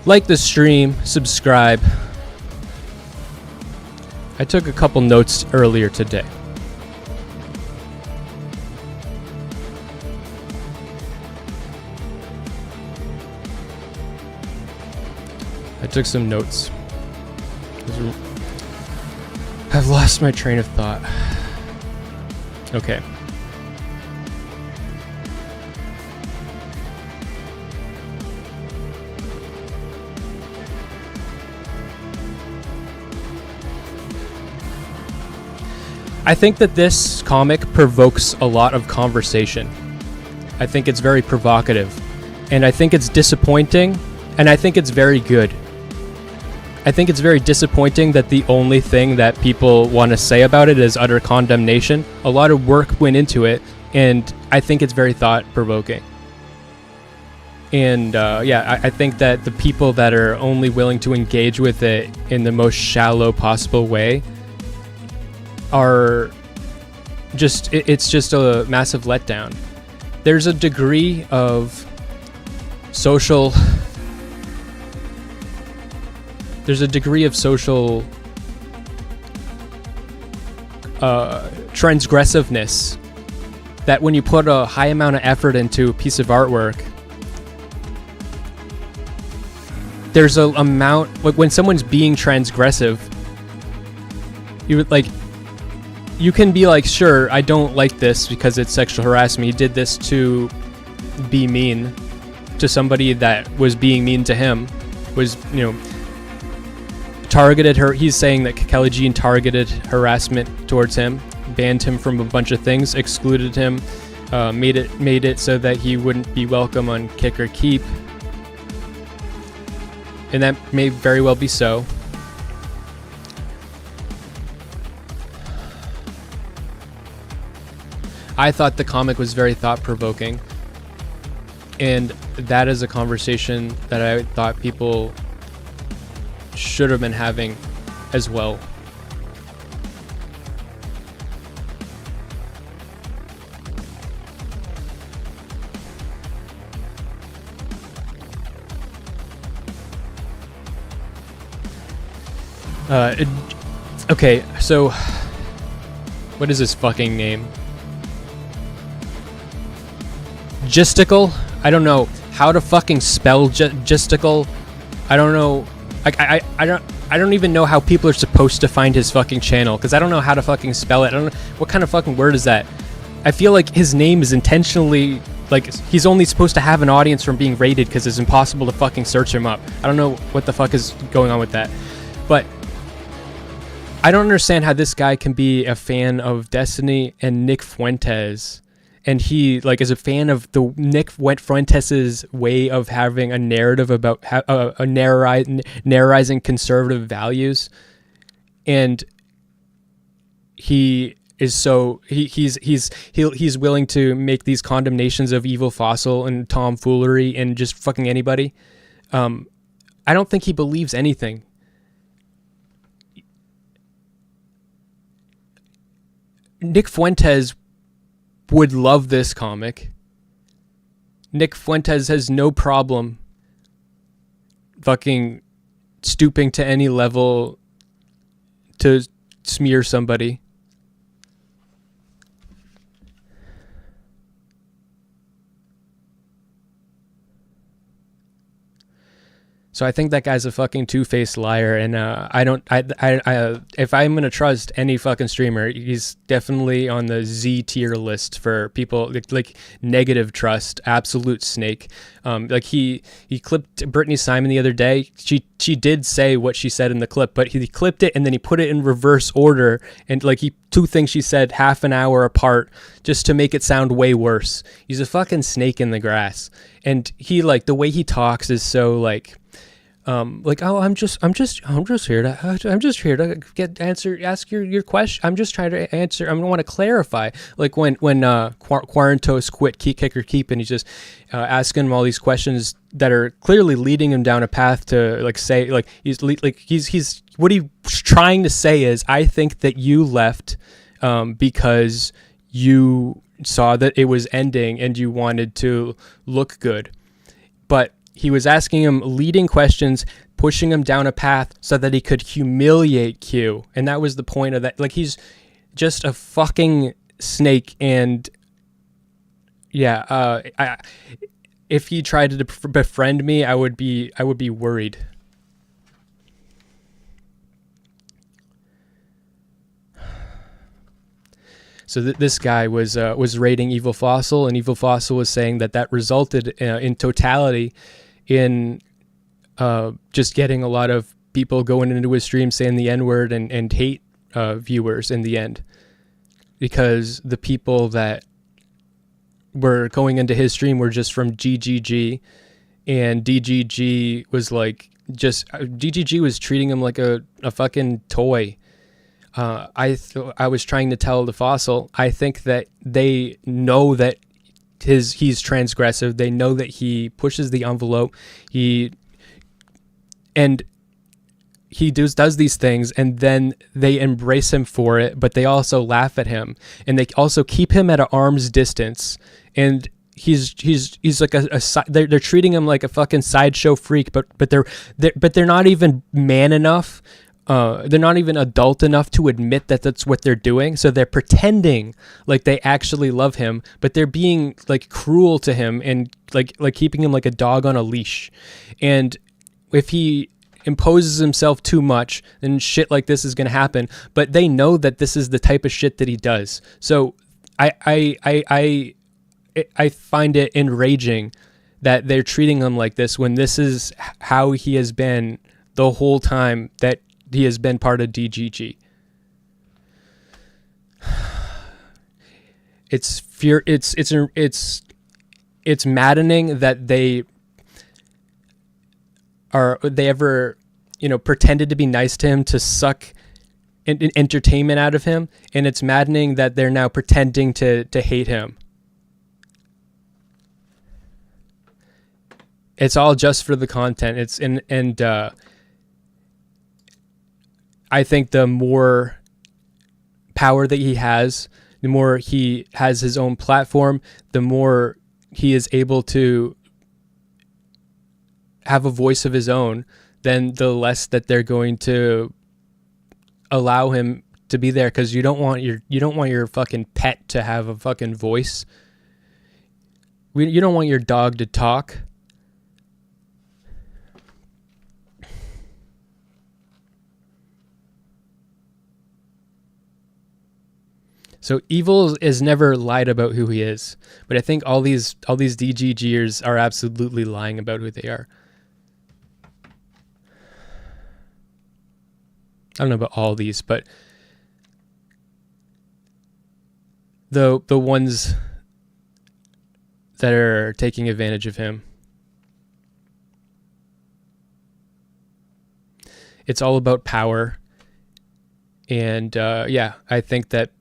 Like the stream, subscribe. I took a couple notes earlier today. I took some notes. I've lost my train of thought. Okay. I think that this comic provokes a lot of conversation. I think it's very provocative. And I think it's disappointing. And I think it's very good. I think it's very disappointing that the only thing that people want to say about it is utter condemnation. A lot of work went into it, and I think it's very thought-provoking. And I think that the people that are only willing to engage with it in the most shallow possible way are just, it's just a massive letdown. There's a degree of social... There's a degree of social transgressiveness that when you put a high amount of effort into a piece of artwork, there's a amount, like when someone's being transgressive, you can be like, sure, I don't like this because it's sexual harassment. He did this to be mean to somebody that was being mean to him, was, targeted her. He's saying that Kelly Jean targeted harassment towards him, banned him from a bunch of things, excluded him, made it so that he wouldn't be welcome on Kick or Keep, and that may very well be so. I thought the comic was very thought-provoking, and that is a conversation that I thought people should have been having as well. Okay, so what is his fucking name? Gisticle? I don't know how to fucking spell Gisticle. I don't know. I don't even know how people are supposed to find his fucking channel, because I don't know how to fucking spell it. I don't know what kind of fucking word is that. I feel like his name is intentionally, like, he's only supposed to have an audience from being rated because it's impossible to fucking search him up. I don't know what the fuck is going on with that. But I don't understand how this guy can be a fan of Destiny and Nick Fuentes, and he is a fan of the Nick Fuentes' way of having a narrative about narrating conservative values, and he is so he's willing to make these condemnations of Evil Fossil and tomfoolery and just fucking anybody. I don't think he believes anything. Nick Fuentes would love this comic. Nick Fuentes has no problem fucking stooping to any level to smear somebody. So I think that guy's a fucking two-faced liar, and if I'm gonna trust any fucking streamer, he's definitely on the Z tier list for people like negative trust, absolute snake. Like he clipped Brittany Simon the other day. She did say what she said in the clip, but he clipped it and then he put it in reverse order, and like two things she said half an hour apart just to make it sound way worse. He's a fucking snake in the grass, and he like the way he talks is so like. Oh, I'm just here to ask your question. I'm just trying to answer. I want to clarify. Like when Quarantos quit kick or keep, and he's just asking him all these questions that are clearly leading him down a path to like say like he's what he's trying to say is, I think that you left because you saw that it was ending and you wanted to look good, but he was asking him leading questions, pushing him down a path so that he could humiliate Q. And that was the point of that. Like, he's just a fucking snake. And yeah, if he tried to befriend me, I would be worried. So this guy was rating Evil Fossil, and Evil Fossil was saying that resulted in totality in just getting a lot of people going into his stream saying the N-word and hate viewers in the end, because the people that were going into his stream were just from GGG, and DGG was like DGG was treating him like a fucking toy. I was trying to tell the Fossil, I think that they know that he's transgressive. They know that he pushes the envelope. He does these things, and then they embrace him for it, but they also laugh at him, and they also keep him at an arm's distance. And he's like they're treating him like a fucking sideshow freak, but they're not even man enough. They're not even adult enough to admit that that's what they're doing. So they're pretending like they actually love him, but they're being like cruel to him and like keeping him like a dog on a leash. And if he imposes himself too much, then shit like this is going to happen. But they know that this is the type of shit that he does. So I find it enraging that they're treating him like this when this is how he has been the whole time that he has been part of DGG. It's maddening that they ever, pretended to be nice to him to suck entertainment out of him, and it's maddening that they're now pretending to hate him. It's all just for the content. I think the more power that he has, the more he has his own platform, the more he is able to have a voice of his own, then the less that they're going to allow him to be there, because you don't want your fucking pet to have a fucking voice. You don't want your dog to talk. So Evil is never lied about who he is, but I think all these DGGers are absolutely lying about who they are. I don't know about all these, but the ones that are taking advantage of him. It's all about power, and I think that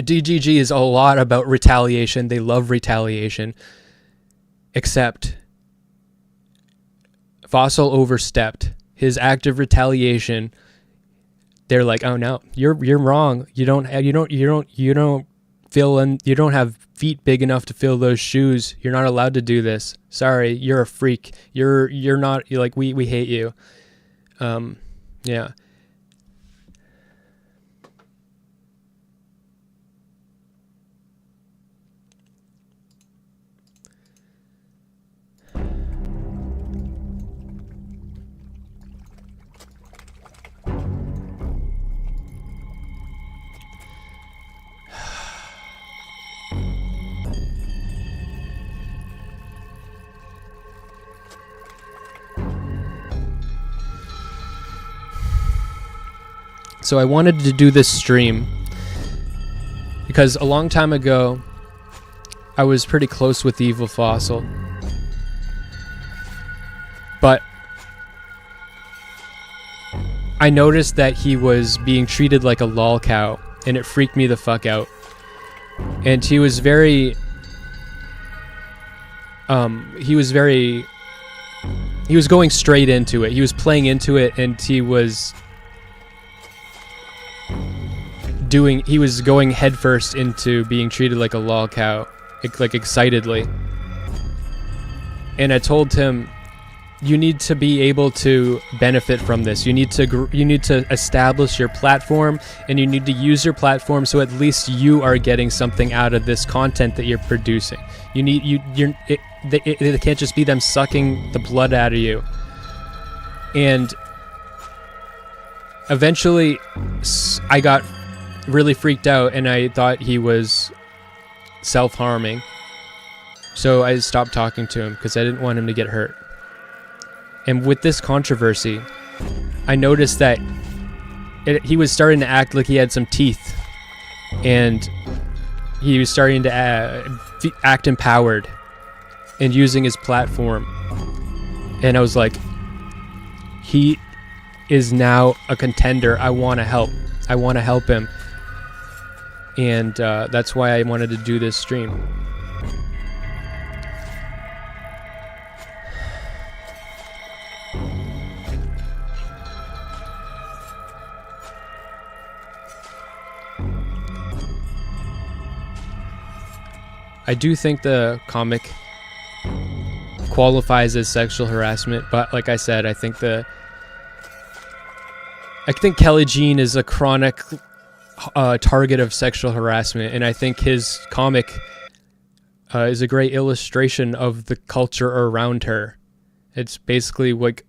DGG is a lot about retaliation. They love retaliation. Except Fossil overstepped his act of retaliation. They're like, "Oh no, you're wrong. You don't have feet big enough to fill those shoes. You're not allowed to do this. Sorry, you're a freak. You're not, you're like, we hate you." Yeah. So I wanted to do this stream because a long time ago I was pretty close with Evil Fossil, but I noticed that he was being treated like a lol cow, and it freaked me the fuck out. And he was very going straight into it. He was playing into it, and he was going headfirst into being treated like a lol cow, like excitedly. And I told him, you need to be able to benefit from this. You need to establish your platform, and you need to use your platform so at least you are getting something out of this content that you're producing. It can't just be them sucking the blood out of you. And eventually I got really freaked out, and I thought he was self-harming. So I stopped talking to him because I didn't want him to get hurt. And with this controversy, I noticed that he was starting to act like he had some teeth, and he was starting to act empowered and using his platform. And I was like, he is now a contender. I want to help him. And that's why I wanted to do this stream. I do think the comic qualifies as sexual harassment, but like I said, I think Kelly Jean is a chronic target of sexual harassment, and I think his comic is a great illustration of the culture around her. It's basically like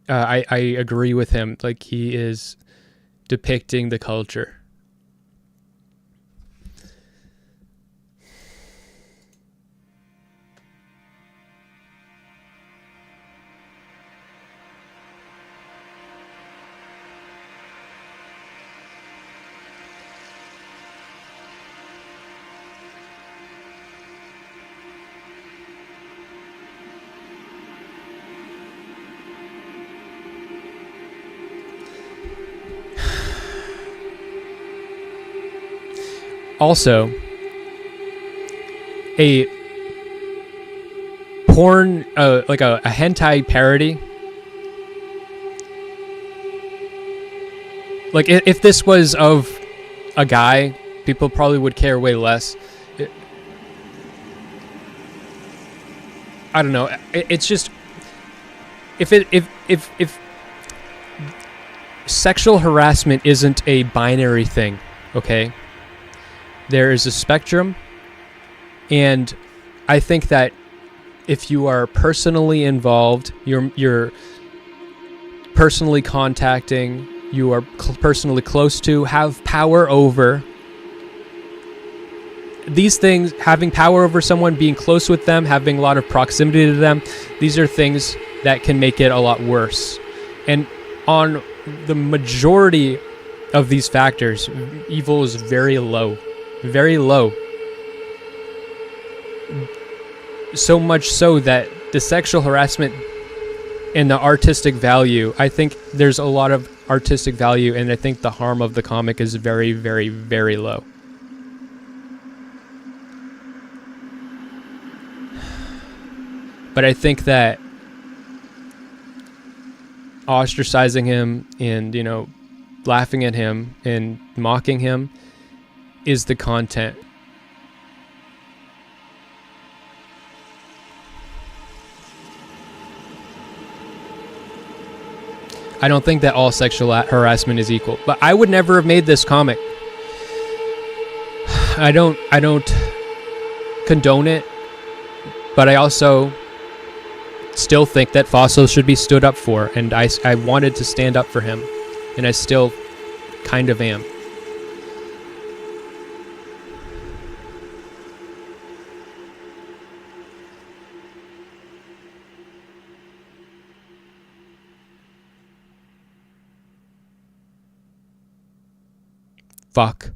I agree with him. Like, he is depicting the culture. Also, a porn, like a hentai parody. Like, if this was of a guy, people probably would care way less. I don't know. It's just, if sexual harassment isn't a binary thing, okay? There is a spectrum, and I think that if you are personally involved, you're personally contacting, you are personally close to, have power over these things, having power over someone, being close with them, having a lot of proximity to them, these are things that can make it a lot worse. And on the majority of these factors, evil is very low. Very low. So much so that the sexual harassment and the artistic value, I think there's a lot of artistic value, and I think the harm of the comic is very, very, very low. But I think that ostracizing him and, you know, laughing at him and mocking him is the content. I don't think that all sexual harassment is equal, but I would never have made this comic. I don't condone it, but I also still think that Fossil should be stood up for, and I wanted to stand up for him, and I still kind of am. Fuck.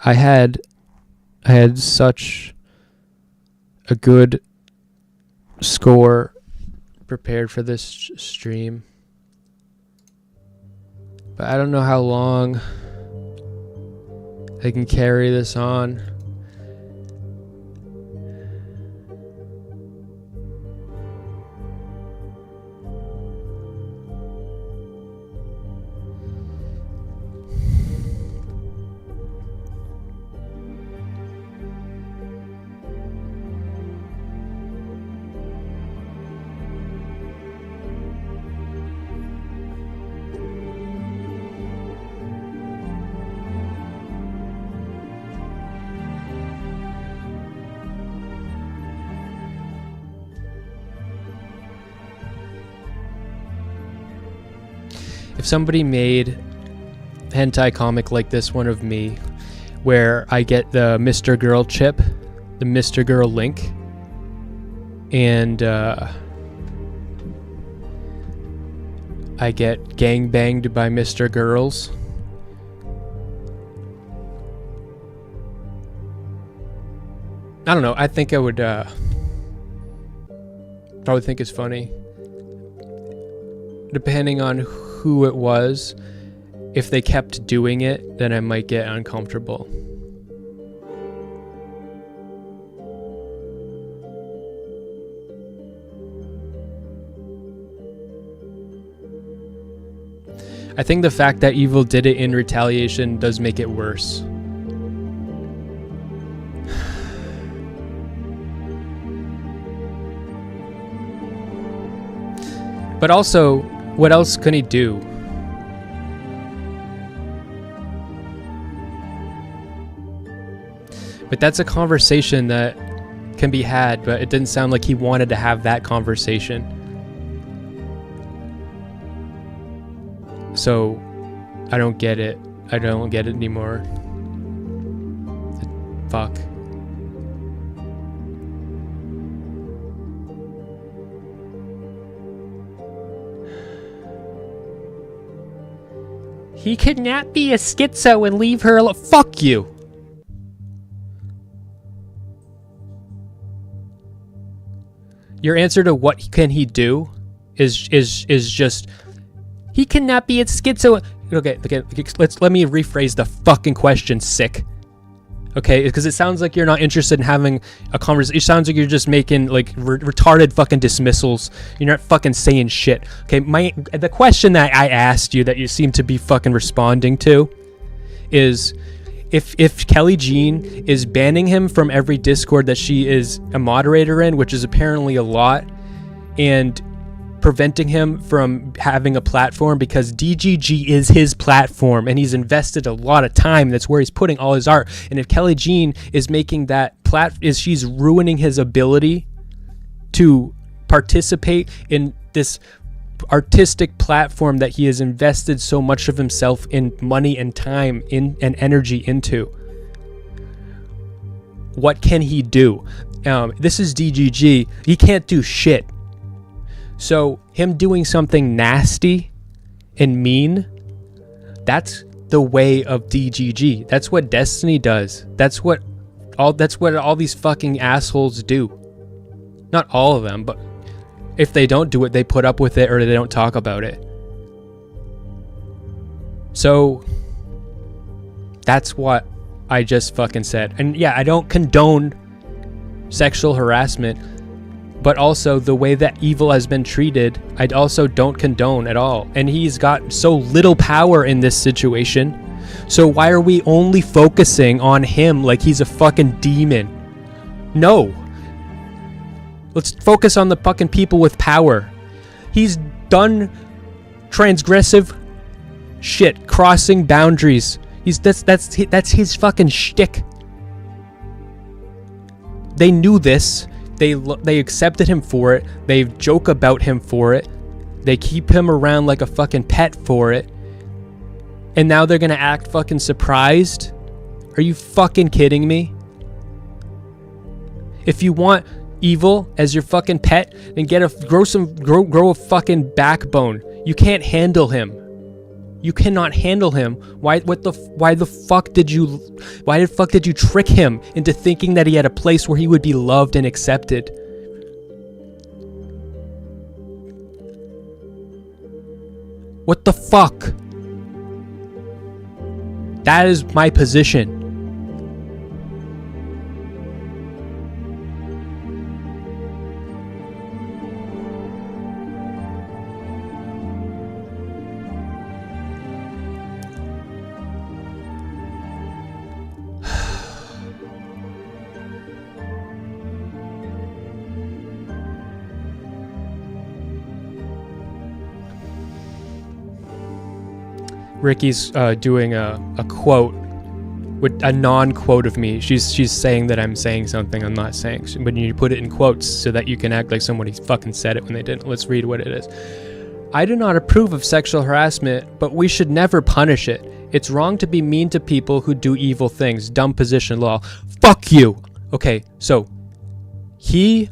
I had such a good score prepared for this stream, but I don't know how long I can carry this on. If somebody made a hentai comic like this one of me, where I get the Mr. Girl chip, the Mr. Girl link, and I get gangbanged by Mr. Girls, I don't know, I think I would probably think it's funny. Depending on who it was, if they kept doing it, then I might get uncomfortable. I think the fact that Evil did it in retaliation does make it worse. But also, what else can he do? But that's a conversation that can be had, but it didn't sound like he wanted to have that conversation. So, I don't get it. I don't get it anymore. Fuck. He could not be a schizo and leave her alone. Fuck you. Your answer to what can he do is just he cannot be a schizo. Okay, let me rephrase the fucking question, sick. Okay, because it sounds like you're not interested in having a conversation. It sounds like you're just making like retarded fucking dismissals. You're not fucking saying shit. Okay, the question that I asked you that you seem to be fucking responding to is if Kelly Jean is banning him from every Discord that she is a moderator in, which is apparently a lot, and preventing him from having a platform because DGG is his platform and he's invested a lot of time. That's where he's putting all his art. And if Kelly Jean is making that she's ruining his ability to participate in this artistic platform that he has invested so much of himself in money and time and energy into, what can he do? This is DGG. He can't do shit. So him doing something nasty and mean, that's the way of DGG. That's what Destiny does. That's what all these fucking assholes do. Not all of them, but If they don't do it, they put up with it or they don't talk about it. So that's what I just fucking said. And yeah, I don't condone sexual harassment, but also the way that Evil has been treated, I also don't condone at all. And he's got so little power in this situation. So why are we only focusing on him like he's a fucking demon? No. Let's focus on the fucking people with power. He's done transgressive shit, crossing boundaries. That's his fucking shtick. They knew this. They accepted him for it. They joke about him for it. They keep him around like a fucking pet for it. And now they're gonna act fucking surprised? Are you fucking kidding me? If you want Evil as your fucking pet, then grow a fucking backbone. You can't handle him. You cannot handle him. Why the fuck did you trick him into thinking that he had a place where he would be loved and accepted? What the fuck? That is my position. Ricky's doing a quote, with a non-quote of me. She's saying that I'm saying something I'm not saying, but you put it in quotes so that you can act like somebody fucking said it when they didn't. Let's read what it is. I do not approve of sexual harassment, but we should never punish it. It's wrong to be mean to people who do evil things. Dumb position, lol. Fuck you. Okay, so okay.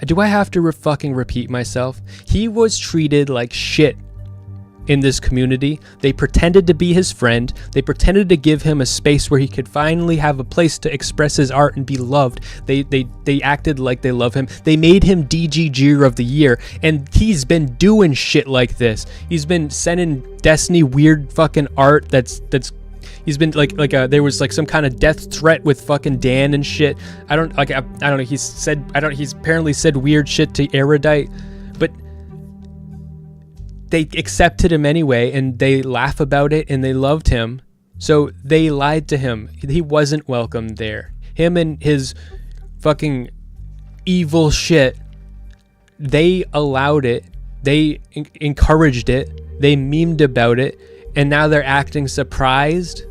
Do I have to fucking repeat myself? He was treated like shit in this community. They pretended to be his friend. They pretended to give him a space where he could finally have a place to express his art and be loved. They acted like they love him. They made him DGG of the year, and he's been doing shit like this. He's been sending Destiny weird fucking art that's he's been there was like some kind of death threat with fucking Dan and shit. I don't know. He's apparently said weird shit to Erudite, but they accepted him anyway, and they laugh about it, and they loved him. So they lied to him. He wasn't welcome there. Him and his fucking evil shit, they allowed it. They encouraged it. They memed about it, and now they're acting surprised.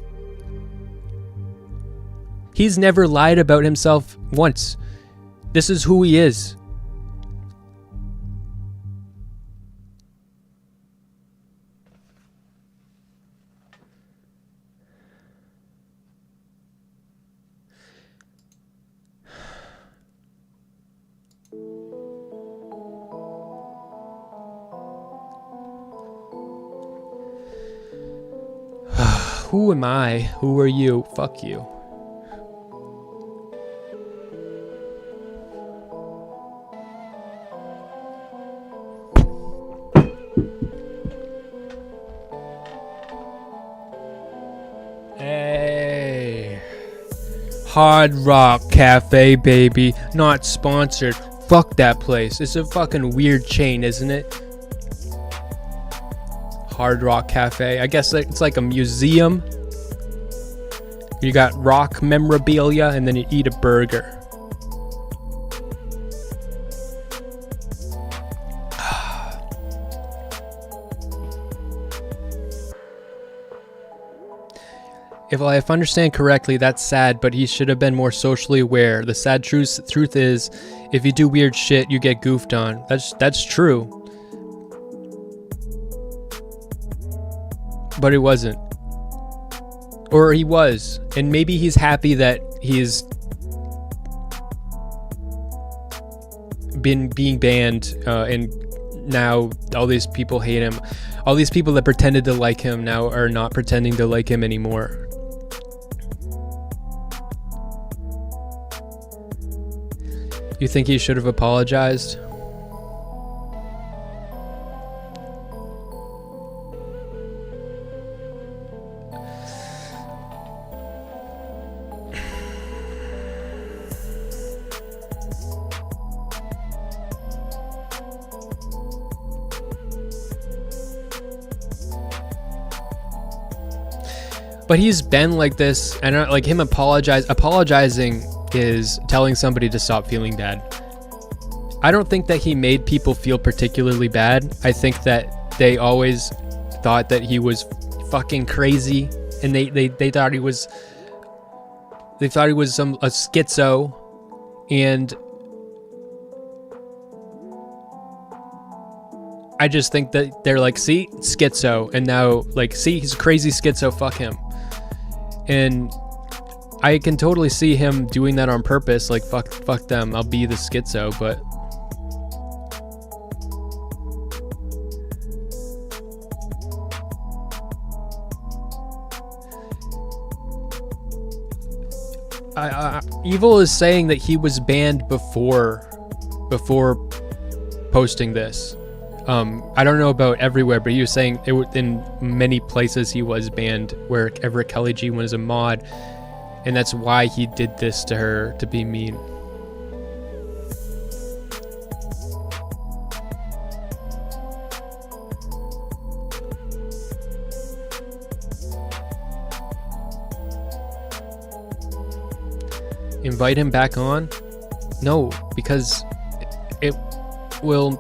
He's never lied about himself once. This is who he is. Who am I? Who are you? Fuck you. Hey. Hard Rock Cafe, baby. Not sponsored. Fuck that place. It's a fucking weird chain, isn't it? Hard Rock Cafe. I guess it's like a museum. You got rock memorabilia, and then you eat a burger. If I understand correctly, that's sad, but he should have been more socially aware. The sad truth is, if you do weird shit, you get goofed on. That's true. But it wasn't. Or he was. And maybe he's happy that he's been being banned, and now all these people hate him. All these people that pretended to like him now are not pretending to like him anymore. You think he should have apologized? But he's been like this, and like him apologizing is telling somebody to stop feeling bad. I don't think that he made people feel particularly bad. I think that they always thought that he was fucking crazy, and they thought he was a schizo, and I just think that they're like, see, schizo, and now like, see, he's a crazy schizo, fuck him. And I can totally see him doing that on purpose, like fuck them, I'll be the schizo, but Evil is saying that he was banned before posting this. I don't know about everywhere, but he was saying in many places he was banned wherever Kelly G was a mod, and that's why he did this to her, to be mean. Invite him back on? No, because it will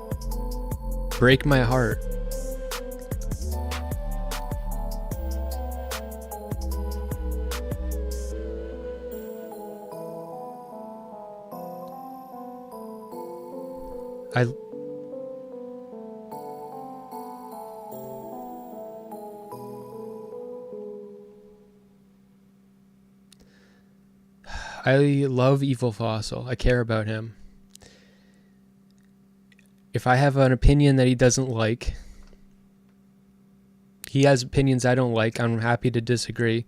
break my heart. I love Evil Fossil. I care about him. If I have an opinion that he doesn't like, he has opinions I don't like, I'm happy to disagree.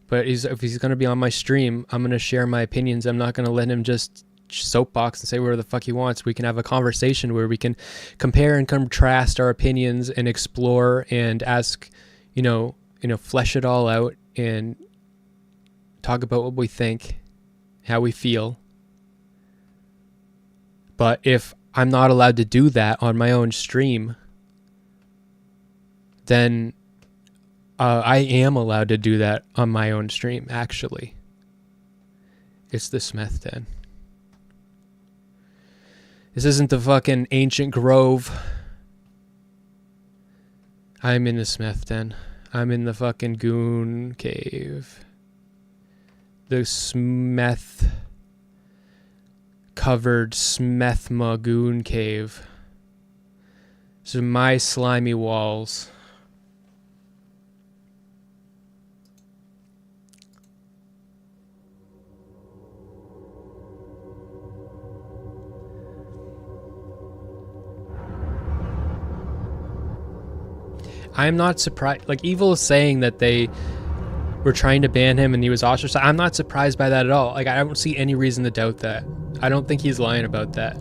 But if he's going to be on my stream, I'm going to share my opinions. I'm not going to let him just soapbox and say whatever the fuck he wants. We can have a conversation where we can compare and contrast our opinions and explore and ask, flesh it all out and talk about what we think, how we feel. But if I'm not allowed to do that on my own stream, then I am allowed to do that on my own stream, actually. It's the Smeth Den. This isn't the fucking ancient grove. I'm in the Smeth Den. I'm in the fucking goon cave. The Smeth covered Smeth Magoon cave. These are my slimy walls. I'm not surprised. Like, Evil is saying that they were trying to ban him and he was ostracized. I'm not surprised by that at all. Like, I don't see any reason to doubt that. I don't think he's lying about that.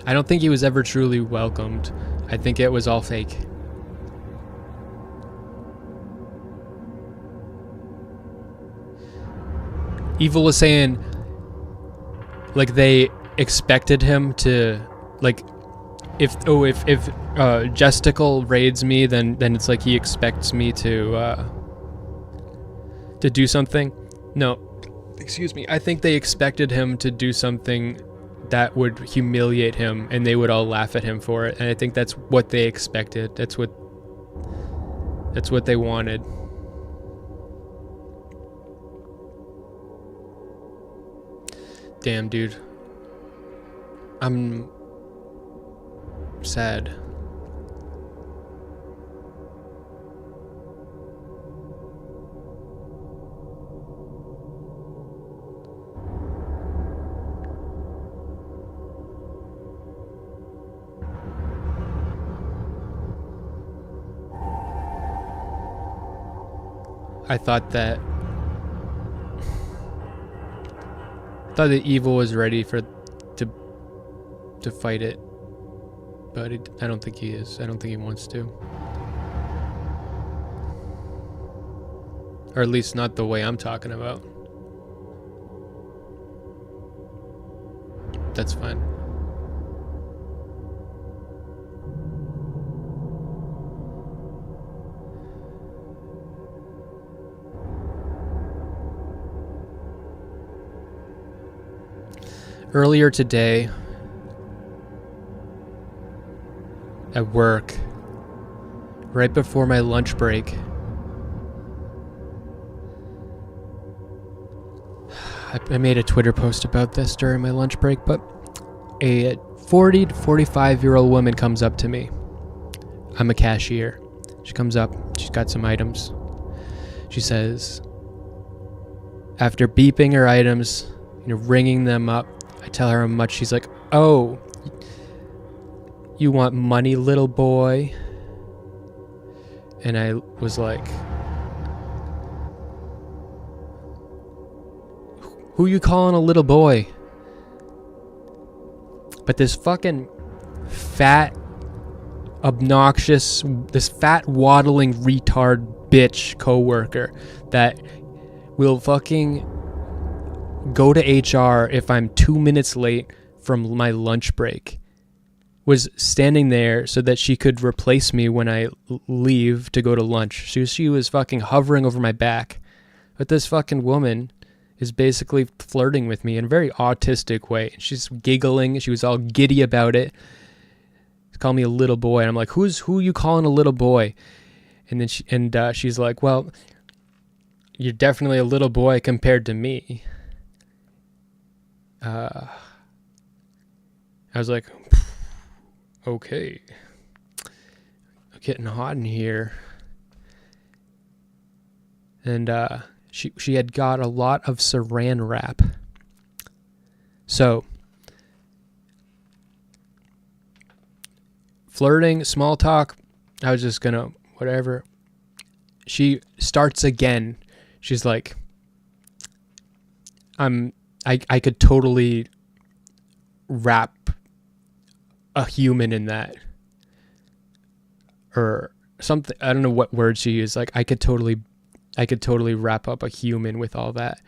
I don't think he was ever truly welcomed. I think it was all fake. Evil was saying, like, they expected him to, like, if Jesticle raids me, then it's like he expects me to do something. No, excuse me. I think they expected him to do something that would humiliate him, and they would all laugh at him for it. And I think that's what they expected. That's what they wanted. Damn, dude. I'm sad. I thought that the evil was ready to fight it, but I don't think he is. I don't think he wants to, or at least not the way I'm talking about. That's fine. Earlier today, at work, right before my lunch break, I made a Twitter post about this during my lunch break, but a 40 to 45-year-old woman comes up to me. I'm a cashier. She comes up, she's got some items. She says, after beeping her items, ringing them up, I tell her how much. She's like, oh, you want money, little boy? And I was like, who you calling a little boy? But this fucking fat, obnoxious, this fat waddling retard bitch coworker that will fucking go to HR if I'm 2 minutes late from my lunch break, was standing there so that she could replace me when I leave to go to lunch. She was fucking hovering over my back. But this fucking woman is basically flirting with me in a very autistic way. She's giggling. She was all giddy about it. She called me a little boy. And I'm like, who you calling a little boy? And then she's like, well, you're definitely a little boy compared to me. I was like, okay, getting hot in here. And she had got a lot of saran wrap. So, flirting, small talk, I was just gonna, whatever. She starts again. She's like, I could totally wrap a human in that, or something. I don't know what word she used. Like, I could totally wrap up a human with all that,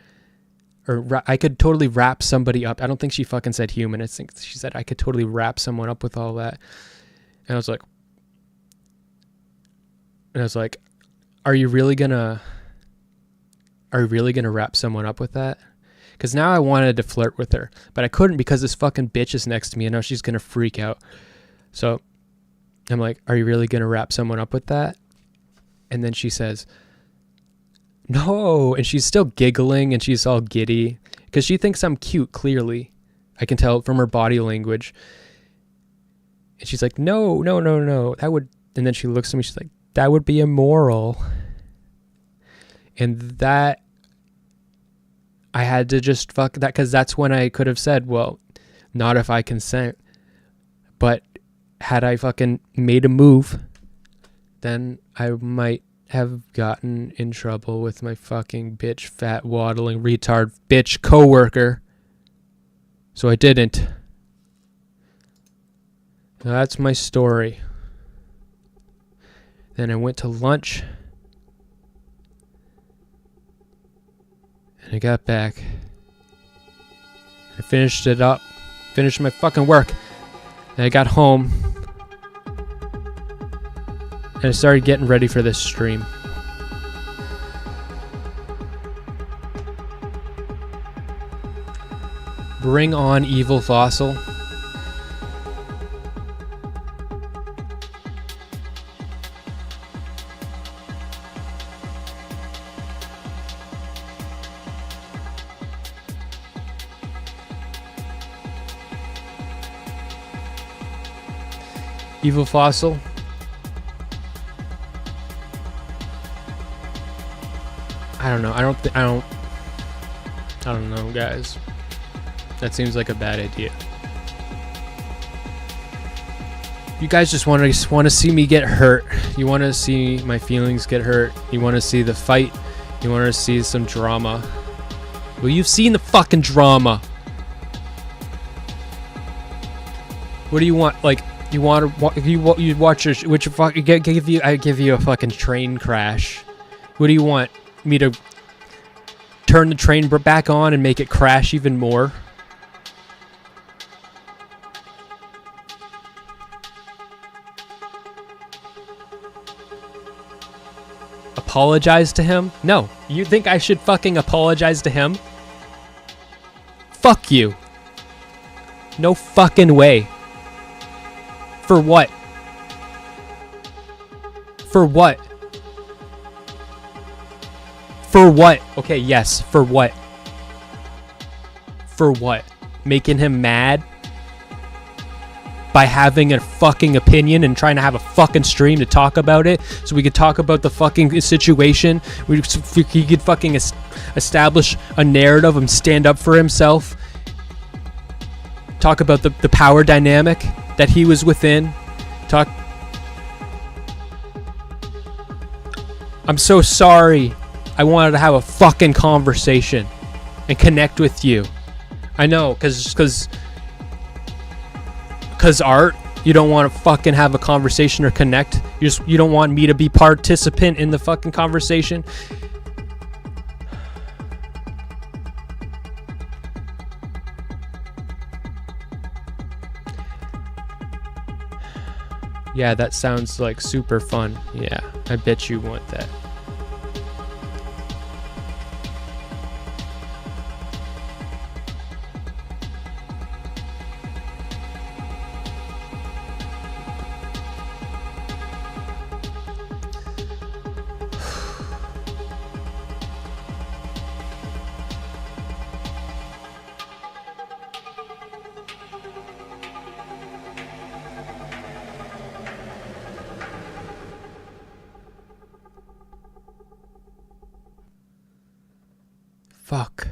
or I could totally wrap somebody up. I don't think she fucking said human. I think she said I could totally wrap someone up with all that. And I was like, are you really gonna wrap someone up with that? Because now I wanted to flirt with her, but I couldn't because this fucking bitch is next to me and now she's going to freak out. So I'm like, are you really going to wrap someone up with that? And then she says, no. And she's still giggling and she's all giddy because she thinks I'm cute, clearly. I can tell from her body language. And she's like, no. That would, and then she looks at me, she's like, that would be immoral. And that, I had to just fuck that, because that's when I could have said, well, not if I consent. But had I fucking made a move, then I might have gotten in trouble with my fucking bitch, fat, waddling, retard, bitch coworker. So I didn't. Now that's my story. Then I went to lunch. And I got back. I finished it up. Finished my fucking work. And I got home. And I started getting ready for this stream. Bring on Evil Fossil. Evil Fossil. I don't know. I don't know, guys. That seems like a bad idea. You guys just want to see me get hurt. You want to see my feelings get hurt. You want to see the fight You want to see some drama? Well, you've seen the fucking drama. What do you want? Like, you watch your which fuck? I give you a fucking train crash. What do you want? Me to turn the train back on and make it crash even more? Apologize to him? No. You think I should fucking apologize to him? Fuck you. No fucking way. For what? For what? For what? Okay, yes. For what? For what? Making him mad? By having a fucking opinion and trying to have a fucking stream to talk about it so we could talk about the fucking situation. He could fucking establish a narrative and stand up for himself. Talk about the power dynamic that he was within. I'm so sorry. I wanted to have a fucking conversation and connect with you. I know, cause Art, you don't want to fucking have a conversation or connect. You don't want me to be participant in the fucking conversation. Yeah, that sounds like super fun. Yeah, I bet you want that. Fuck.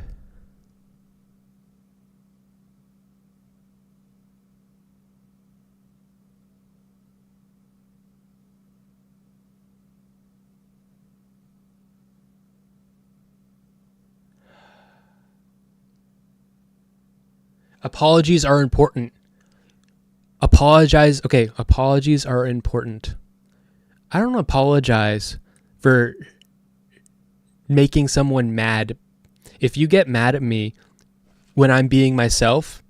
Apologies are important. Apologize. Okay, apologies are important. I don't apologize for making someone mad. If you get mad at me when I'm being myself,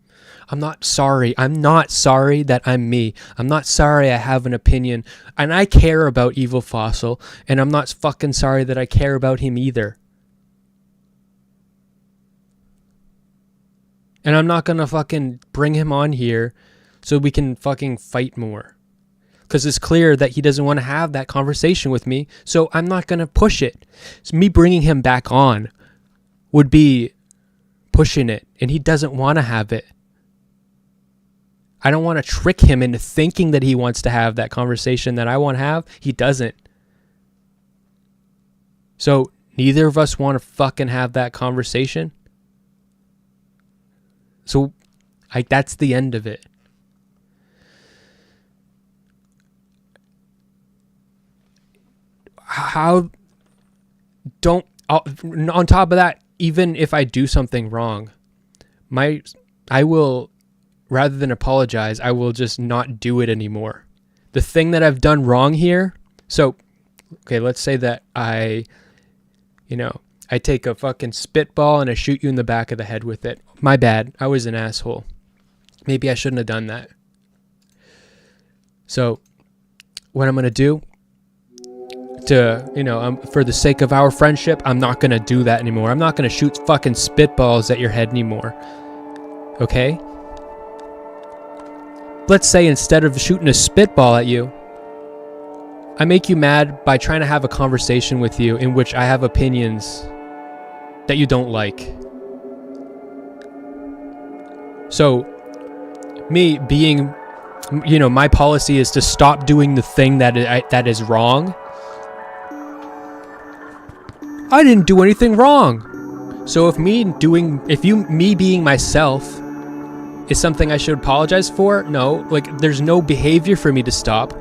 I'm not sorry. I'm not sorry that I'm me. I'm not sorry I have an opinion. And I care about Evil Fossil, and I'm not fucking sorry that I care about him either. And I'm not gonna fucking bring him on here so we can fucking fight more. Because it's clear that he doesn't want to have that conversation with me, so I'm not gonna push it. So me bringing him back on would be pushing it, and he doesn't want to have it. I don't want to trick him into thinking that he wants to have that conversation that I want to have. He doesn't. So neither of us want to fucking have that conversation. So that's the end of it. On top of that, even if I do something wrong, I will, rather than apologize, I will just not do it anymore. The thing that I've done wrong here, so, okay, let's say that I take a fucking spitball and I shoot you in the back of the head with it. My bad. I was an asshole. Maybe I shouldn't have done that. So, what I'm going to do, for the sake of our friendship, I'm not going to do that anymore. I'm not going to shoot fucking spitballs at your head anymore. Okay? Let's say instead of shooting a spitball at you, I make you mad by trying to have a conversation with you in which I have opinions that you don't like. So, me being, my policy is to stop doing the thing that is wrong. I didn't do anything wrong. So if me being myself is something I should apologize for, no, there's no behavior for me to stop.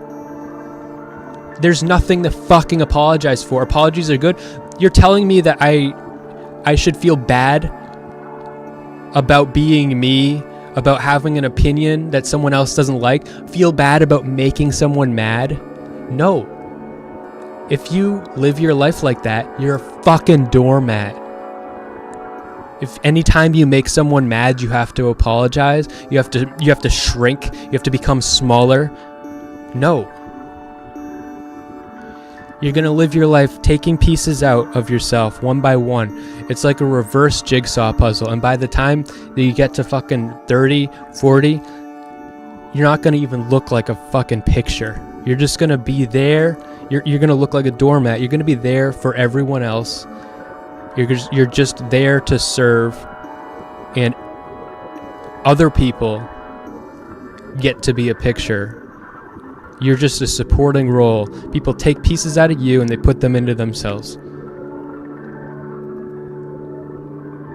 There's nothing to fucking apologize for. Apologies are good. You're telling me that I should feel bad about being me, about having an opinion that someone else doesn't like, feel bad about making someone mad? No. If you live your life like that, you're a fucking doormat. If anytime you make someone mad, you have to apologize, you have to shrink, you have to become smaller. No. You're going to live your life taking pieces out of yourself one by one. It's like a reverse jigsaw puzzle. And by the time that you get to fucking 30, 40, you're not going to even look like a fucking picture. You're just going to be there. You're going to look like a doormat. You're going to be there for everyone else. You're just there to serve. And other people get to be a picture. You're just a supporting role. People take pieces out of you and they put them into themselves.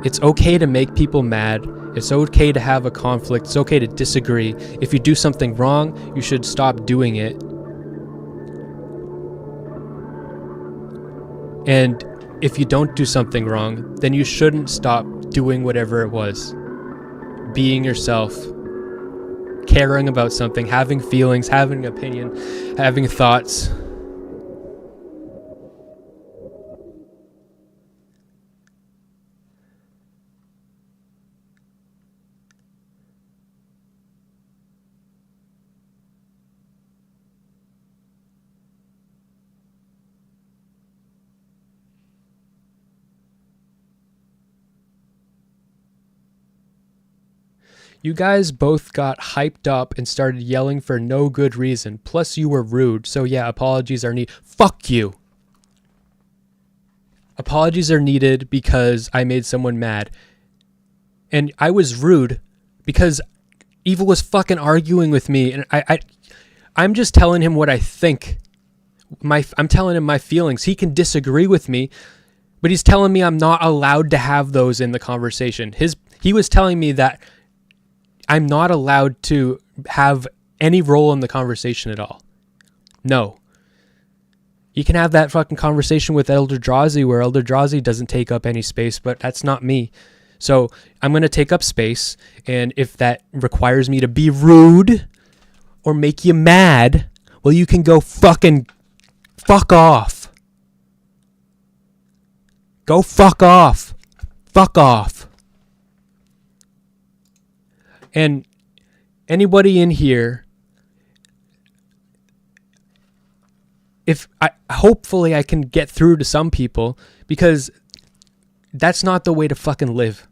It's okay to make people mad. It's okay to have a conflict. It's okay to disagree. If you do something wrong, you should stop doing it. And if you don't do something wrong, then you shouldn't stop doing whatever it was. Being yourself. Caring about something, having feelings, having an opinion, having thoughts. You guys both got hyped up and started yelling for no good reason. Plus you were rude. So yeah, apologies are needed. Fuck you. Apologies are needed because I made someone mad. And I was rude because Evil was fucking arguing with me. And I'm just telling him what I think. I'm telling him my feelings. He can disagree with me, but he's telling me I'm not allowed to have those in the conversation. He was telling me that I'm not allowed to have any role in the conversation at all. No. You can have that fucking conversation with Elder Drazi where Elder Drazi doesn't take up any space, but that's not me. So I'm going to take up space, and if that requires me to be rude or make you mad, well, you can go fucking fuck off. Go fuck off. Fuck off. And anybody in here, hopefully I can get through to some people, because that's not the way to fucking live.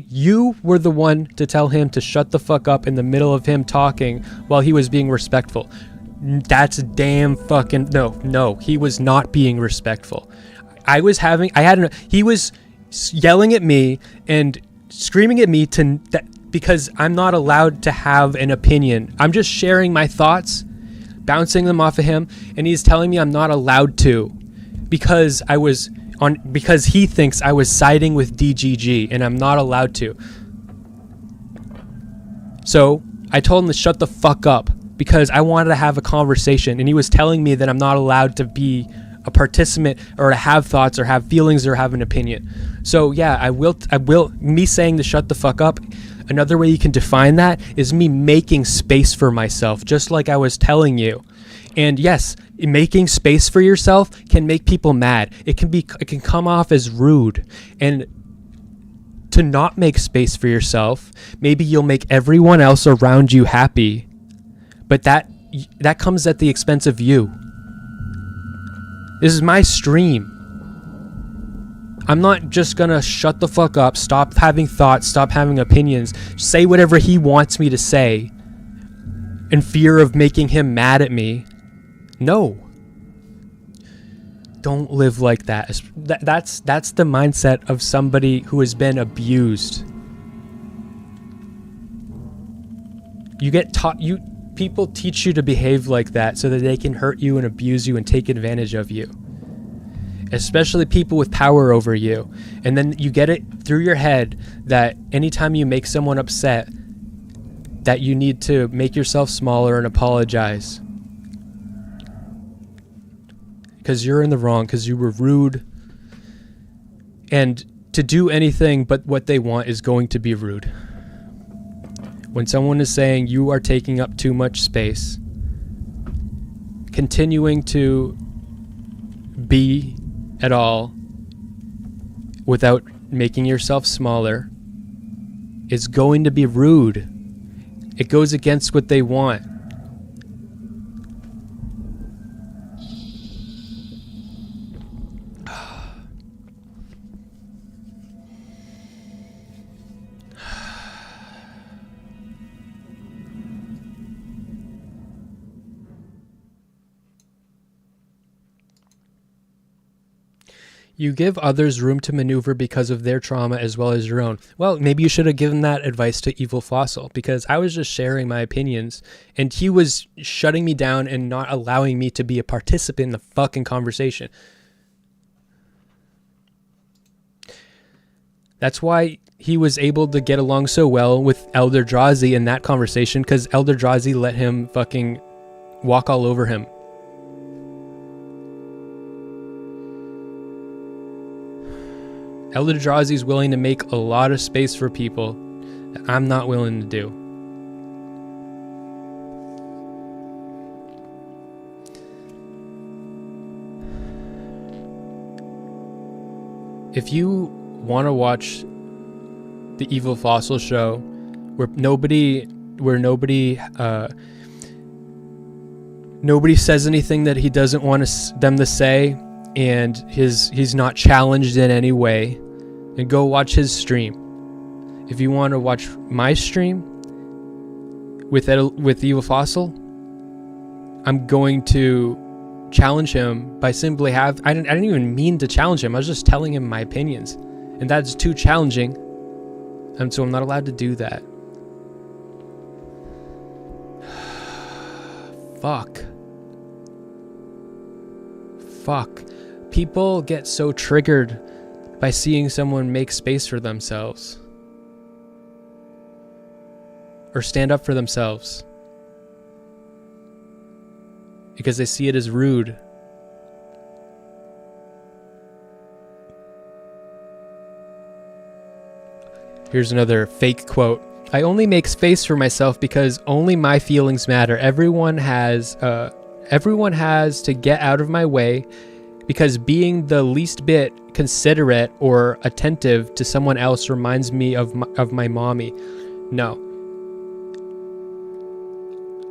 You were the one to tell him to shut the fuck up in the middle of him talking while he was being respectful. That's damn fucking no, he was not being respectful. He was yelling at me and screaming at me because I'm not allowed to have an opinion. I'm just sharing my thoughts, bouncing them off of him, and he's telling me I'm not allowed to because he thinks I was siding with DGG, and I'm not allowed to. So I told him to shut the fuck up because I wanted to have a conversation, and he was telling me that I'm not allowed to be a participant or to have thoughts or have feelings or have an opinion. So yeah, I will, me saying to shut the fuck up, another way you can define that is me making space for myself, just like I was telling you. And yes, making space for yourself can make people mad. It can come off as rude. And to not make space for yourself, maybe you'll make everyone else around you happy. But that comes at the expense of you. This is my stream. I'm not just gonna shut the fuck up, stop having thoughts, stop having opinions, say whatever he wants me to say in fear of making him mad at me. No. Don't live like that. That's the mindset of somebody who has been abused. You get taught, people teach you to behave like that so that they can hurt you and abuse you and take advantage of you. Especially people with power over you. And then you get it through your head that anytime you make someone upset, that you need to make yourself smaller and apologize. Because you're in the wrong, because you were rude. And to do anything but what they want is going to be rude. When someone is saying you are taking up too much space, continuing to be at all without making yourself smaller is going to be rude. It goes against what they want. You give others room to maneuver because of their trauma as well as your own. Well, maybe you should have given that advice to Evil Fossil, because I was just sharing my opinions and he was shutting me down and not allowing me to be a participant in the fucking conversation. That's why he was able to get along so well with Elder Drazi in that conversation, because Elder Drazi let him fucking walk all over him. Elder Drazi is willing to make a lot of space for people that I'm not willing to do. If you want to watch the Evil Fossil show where nobody says anything that he doesn't want them to say, and he's not challenged in any way, and go watch his stream. If you want to watch my stream with Evil Fossil, I'm going to challenge him by simply I didn't even mean to challenge him. I was just telling him my opinions, and that's too challenging, and so I'm not allowed to do that. Fuck. People get so triggered by seeing someone make space for themselves or stand up for themselves because they see it as rude. Here's another fake quote. I only make space for myself because only my feelings matter. Everyone has to get out of my way, because being the least bit considerate or attentive to someone else reminds me of my mommy. No.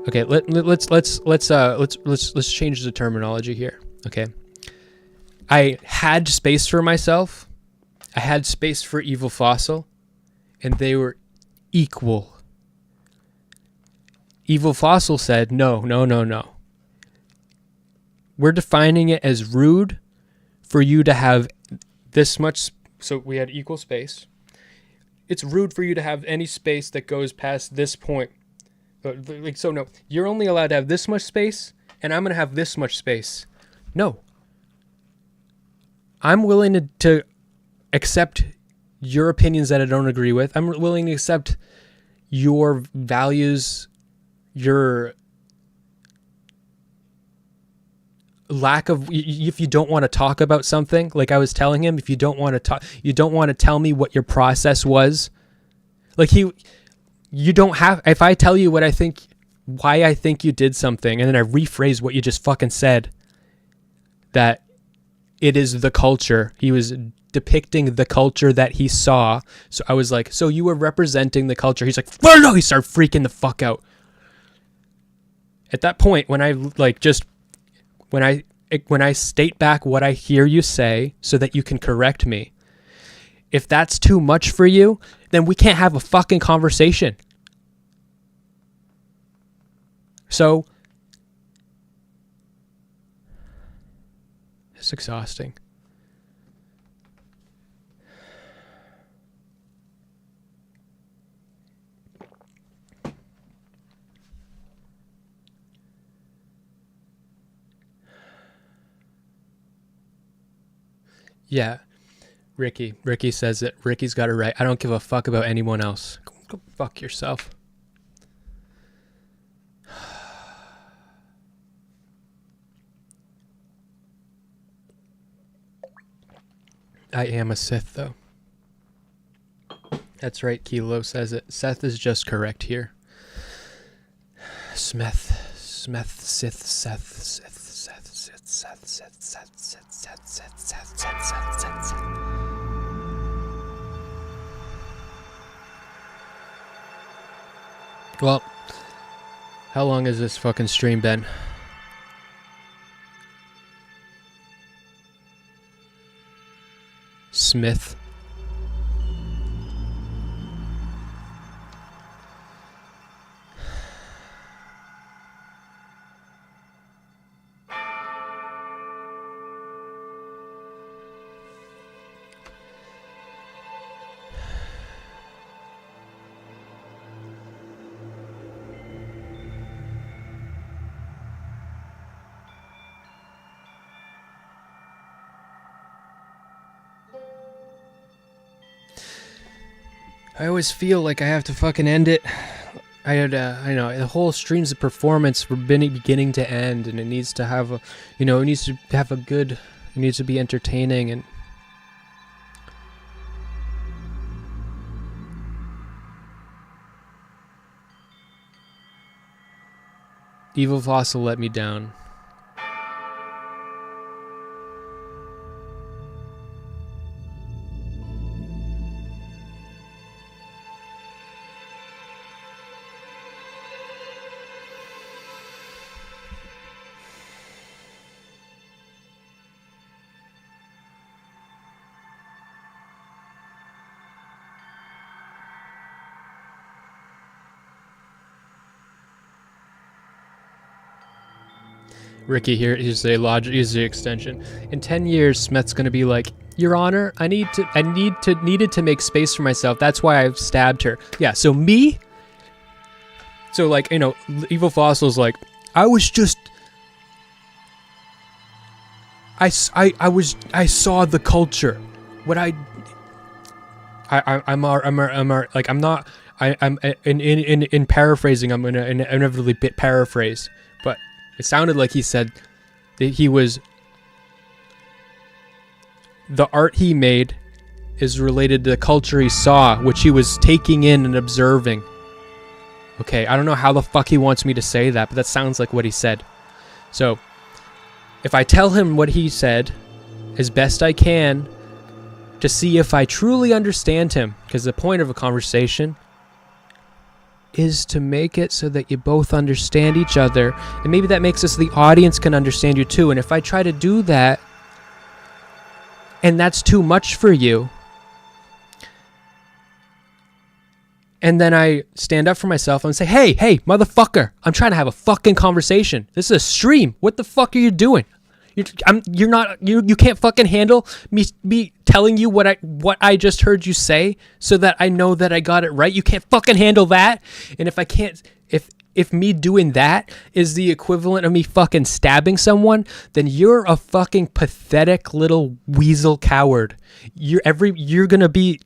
Okay, let's change the terminology here. Okay. I had space for myself. I had space for Evil Fossil, and they were equal. Evil Fossil said, no. We're defining it as rude for you to have this much. So we had equal space. It's rude for you to have any space that goes past this point. So no, you're only allowed to have this much space, and I'm going to have this much space. No. I'm willing to accept your opinions that I don't agree with. I'm willing to accept your values, your lack of, if you don't want to talk about something, like I was telling him, if you don't want to talk, you don't want to tell me what your process was. Like you don't have, if I tell you what I think, why I think you did something, and then I rephrase what you just fucking said, that it is the culture. He was depicting the culture that he saw. So I was like, so you were representing the culture. He's like, well, no, he started freaking the fuck out. At that point, when I state back what I hear you say so that you can correct me, if that's too much for you, then we can't have a fucking conversation. So it's exhausting. Yeah, Ricky says it. Ricky's got it right. I don't give a fuck about anyone else. Go fuck yourself. I am a Sith, though. That's right, Kilo says it. Seth is just correct here. Smeth, Sith, Seth, Sith, Seth, Sith, Seth, Sith, Seth, Sith, Seth, Sith, Seth, Seth, Seth, Seth, Seth. Well, how long has this fucking stream been? Smith. I always feel like I have to fucking end it. I know the whole stream's a performance from beginning to end, and it needs to have a, it needs to have a good, it needs to be entertaining, and Evil Fossil let me down. Ricky here is the extension. In 10 years, Smeth's gonna be like, Your Honor, I needed to make space for myself. That's why I stabbed her. Yeah, so me? So like, Evil Fossil's like, I saw the culture. What I'm in paraphrasing, I'm gonna inevitably paraphrase, but it sounded like he said that the art he made is related to the culture he saw, which he was taking in and observing. Okay, I don't know how the fuck he wants me to say that, but that sounds like what he said. So, if I tell him what he said as best I can to see if I truly understand him, because the point of a conversation is to make it so that you both understand each other, and maybe that makes us the audience can understand you too. And if I try to do that and that's too much for you, and then I stand up for myself and say, hey motherfucker, I'm trying to have a fucking conversation, this is a stream, what the fuck are you doing? You can't fucking handle me telling you what I just heard you say so that I know that I got it right. You can't fucking handle that. And if I can't, if me doing that is the equivalent of me fucking stabbing someone, then you're a fucking pathetic little weasel coward. You're roadkill.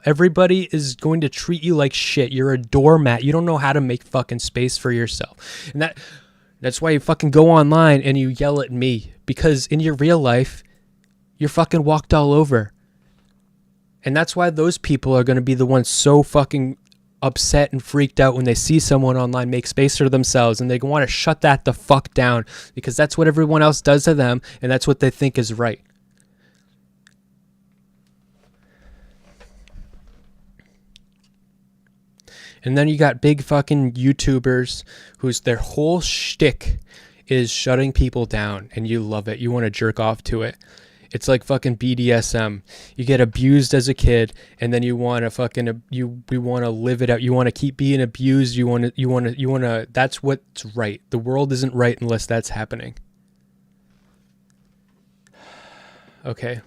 Everybody is going to treat you like shit. You're a doormat. You don't know how to make fucking space for yourself. And that's why you fucking go online and you yell at me, because in your real life, you're fucking walked all over. And that's why those people are going to be the ones so fucking upset and freaked out when they see someone online make space for themselves, and they want to shut that the fuck down, because that's what everyone else does to them, and that's what they think is right. And then you got big fucking YouTubers whose their whole shtick is shutting people down, and you love it. You want to jerk off to it. It's like fucking BDSM. You get abused as a kid, and then you want to fucking you want to live it out. You want to keep being abused. You want to. That's what's right. The world isn't right unless that's happening. Okay.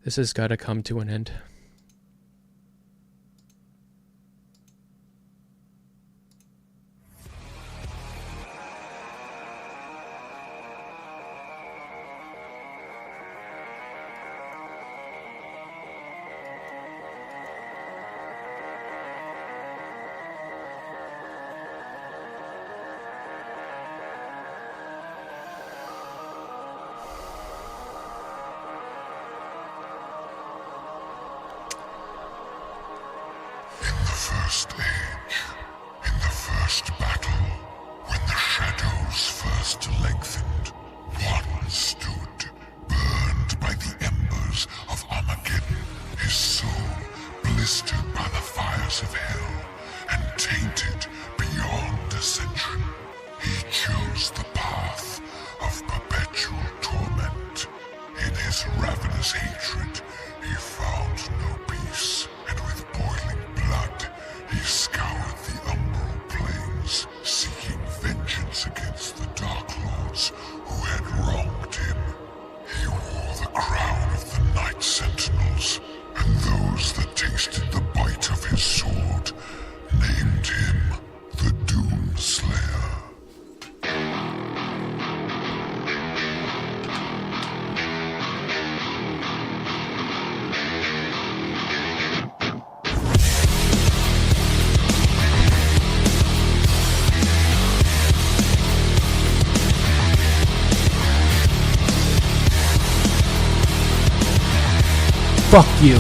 This has got to come to an end. first age, in the first battle, when the shadows first lengthened, one stood, burned by the embers of Armageddon, his soul blistered by the fires of hell, and tainted beyond ascension. He chose the path of perpetual torment. In his ravenous hatred, he found no peace, and with boiling blood, he scoured the umbral plains, seeking vengeance against the Dark Lords who had wronged him. He wore the crown of the Night Sentinels, and those that tasted the bite of his sword named him the Doomslayer. Fuck you.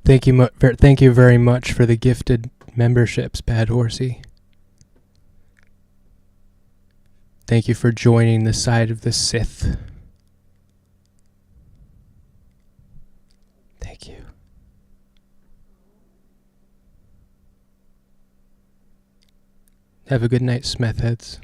Thank you very much for the gifted memberships, Bad Horsey. Thank you for joining the side of the Sith. Thank you. Have a good night, Smeth heads.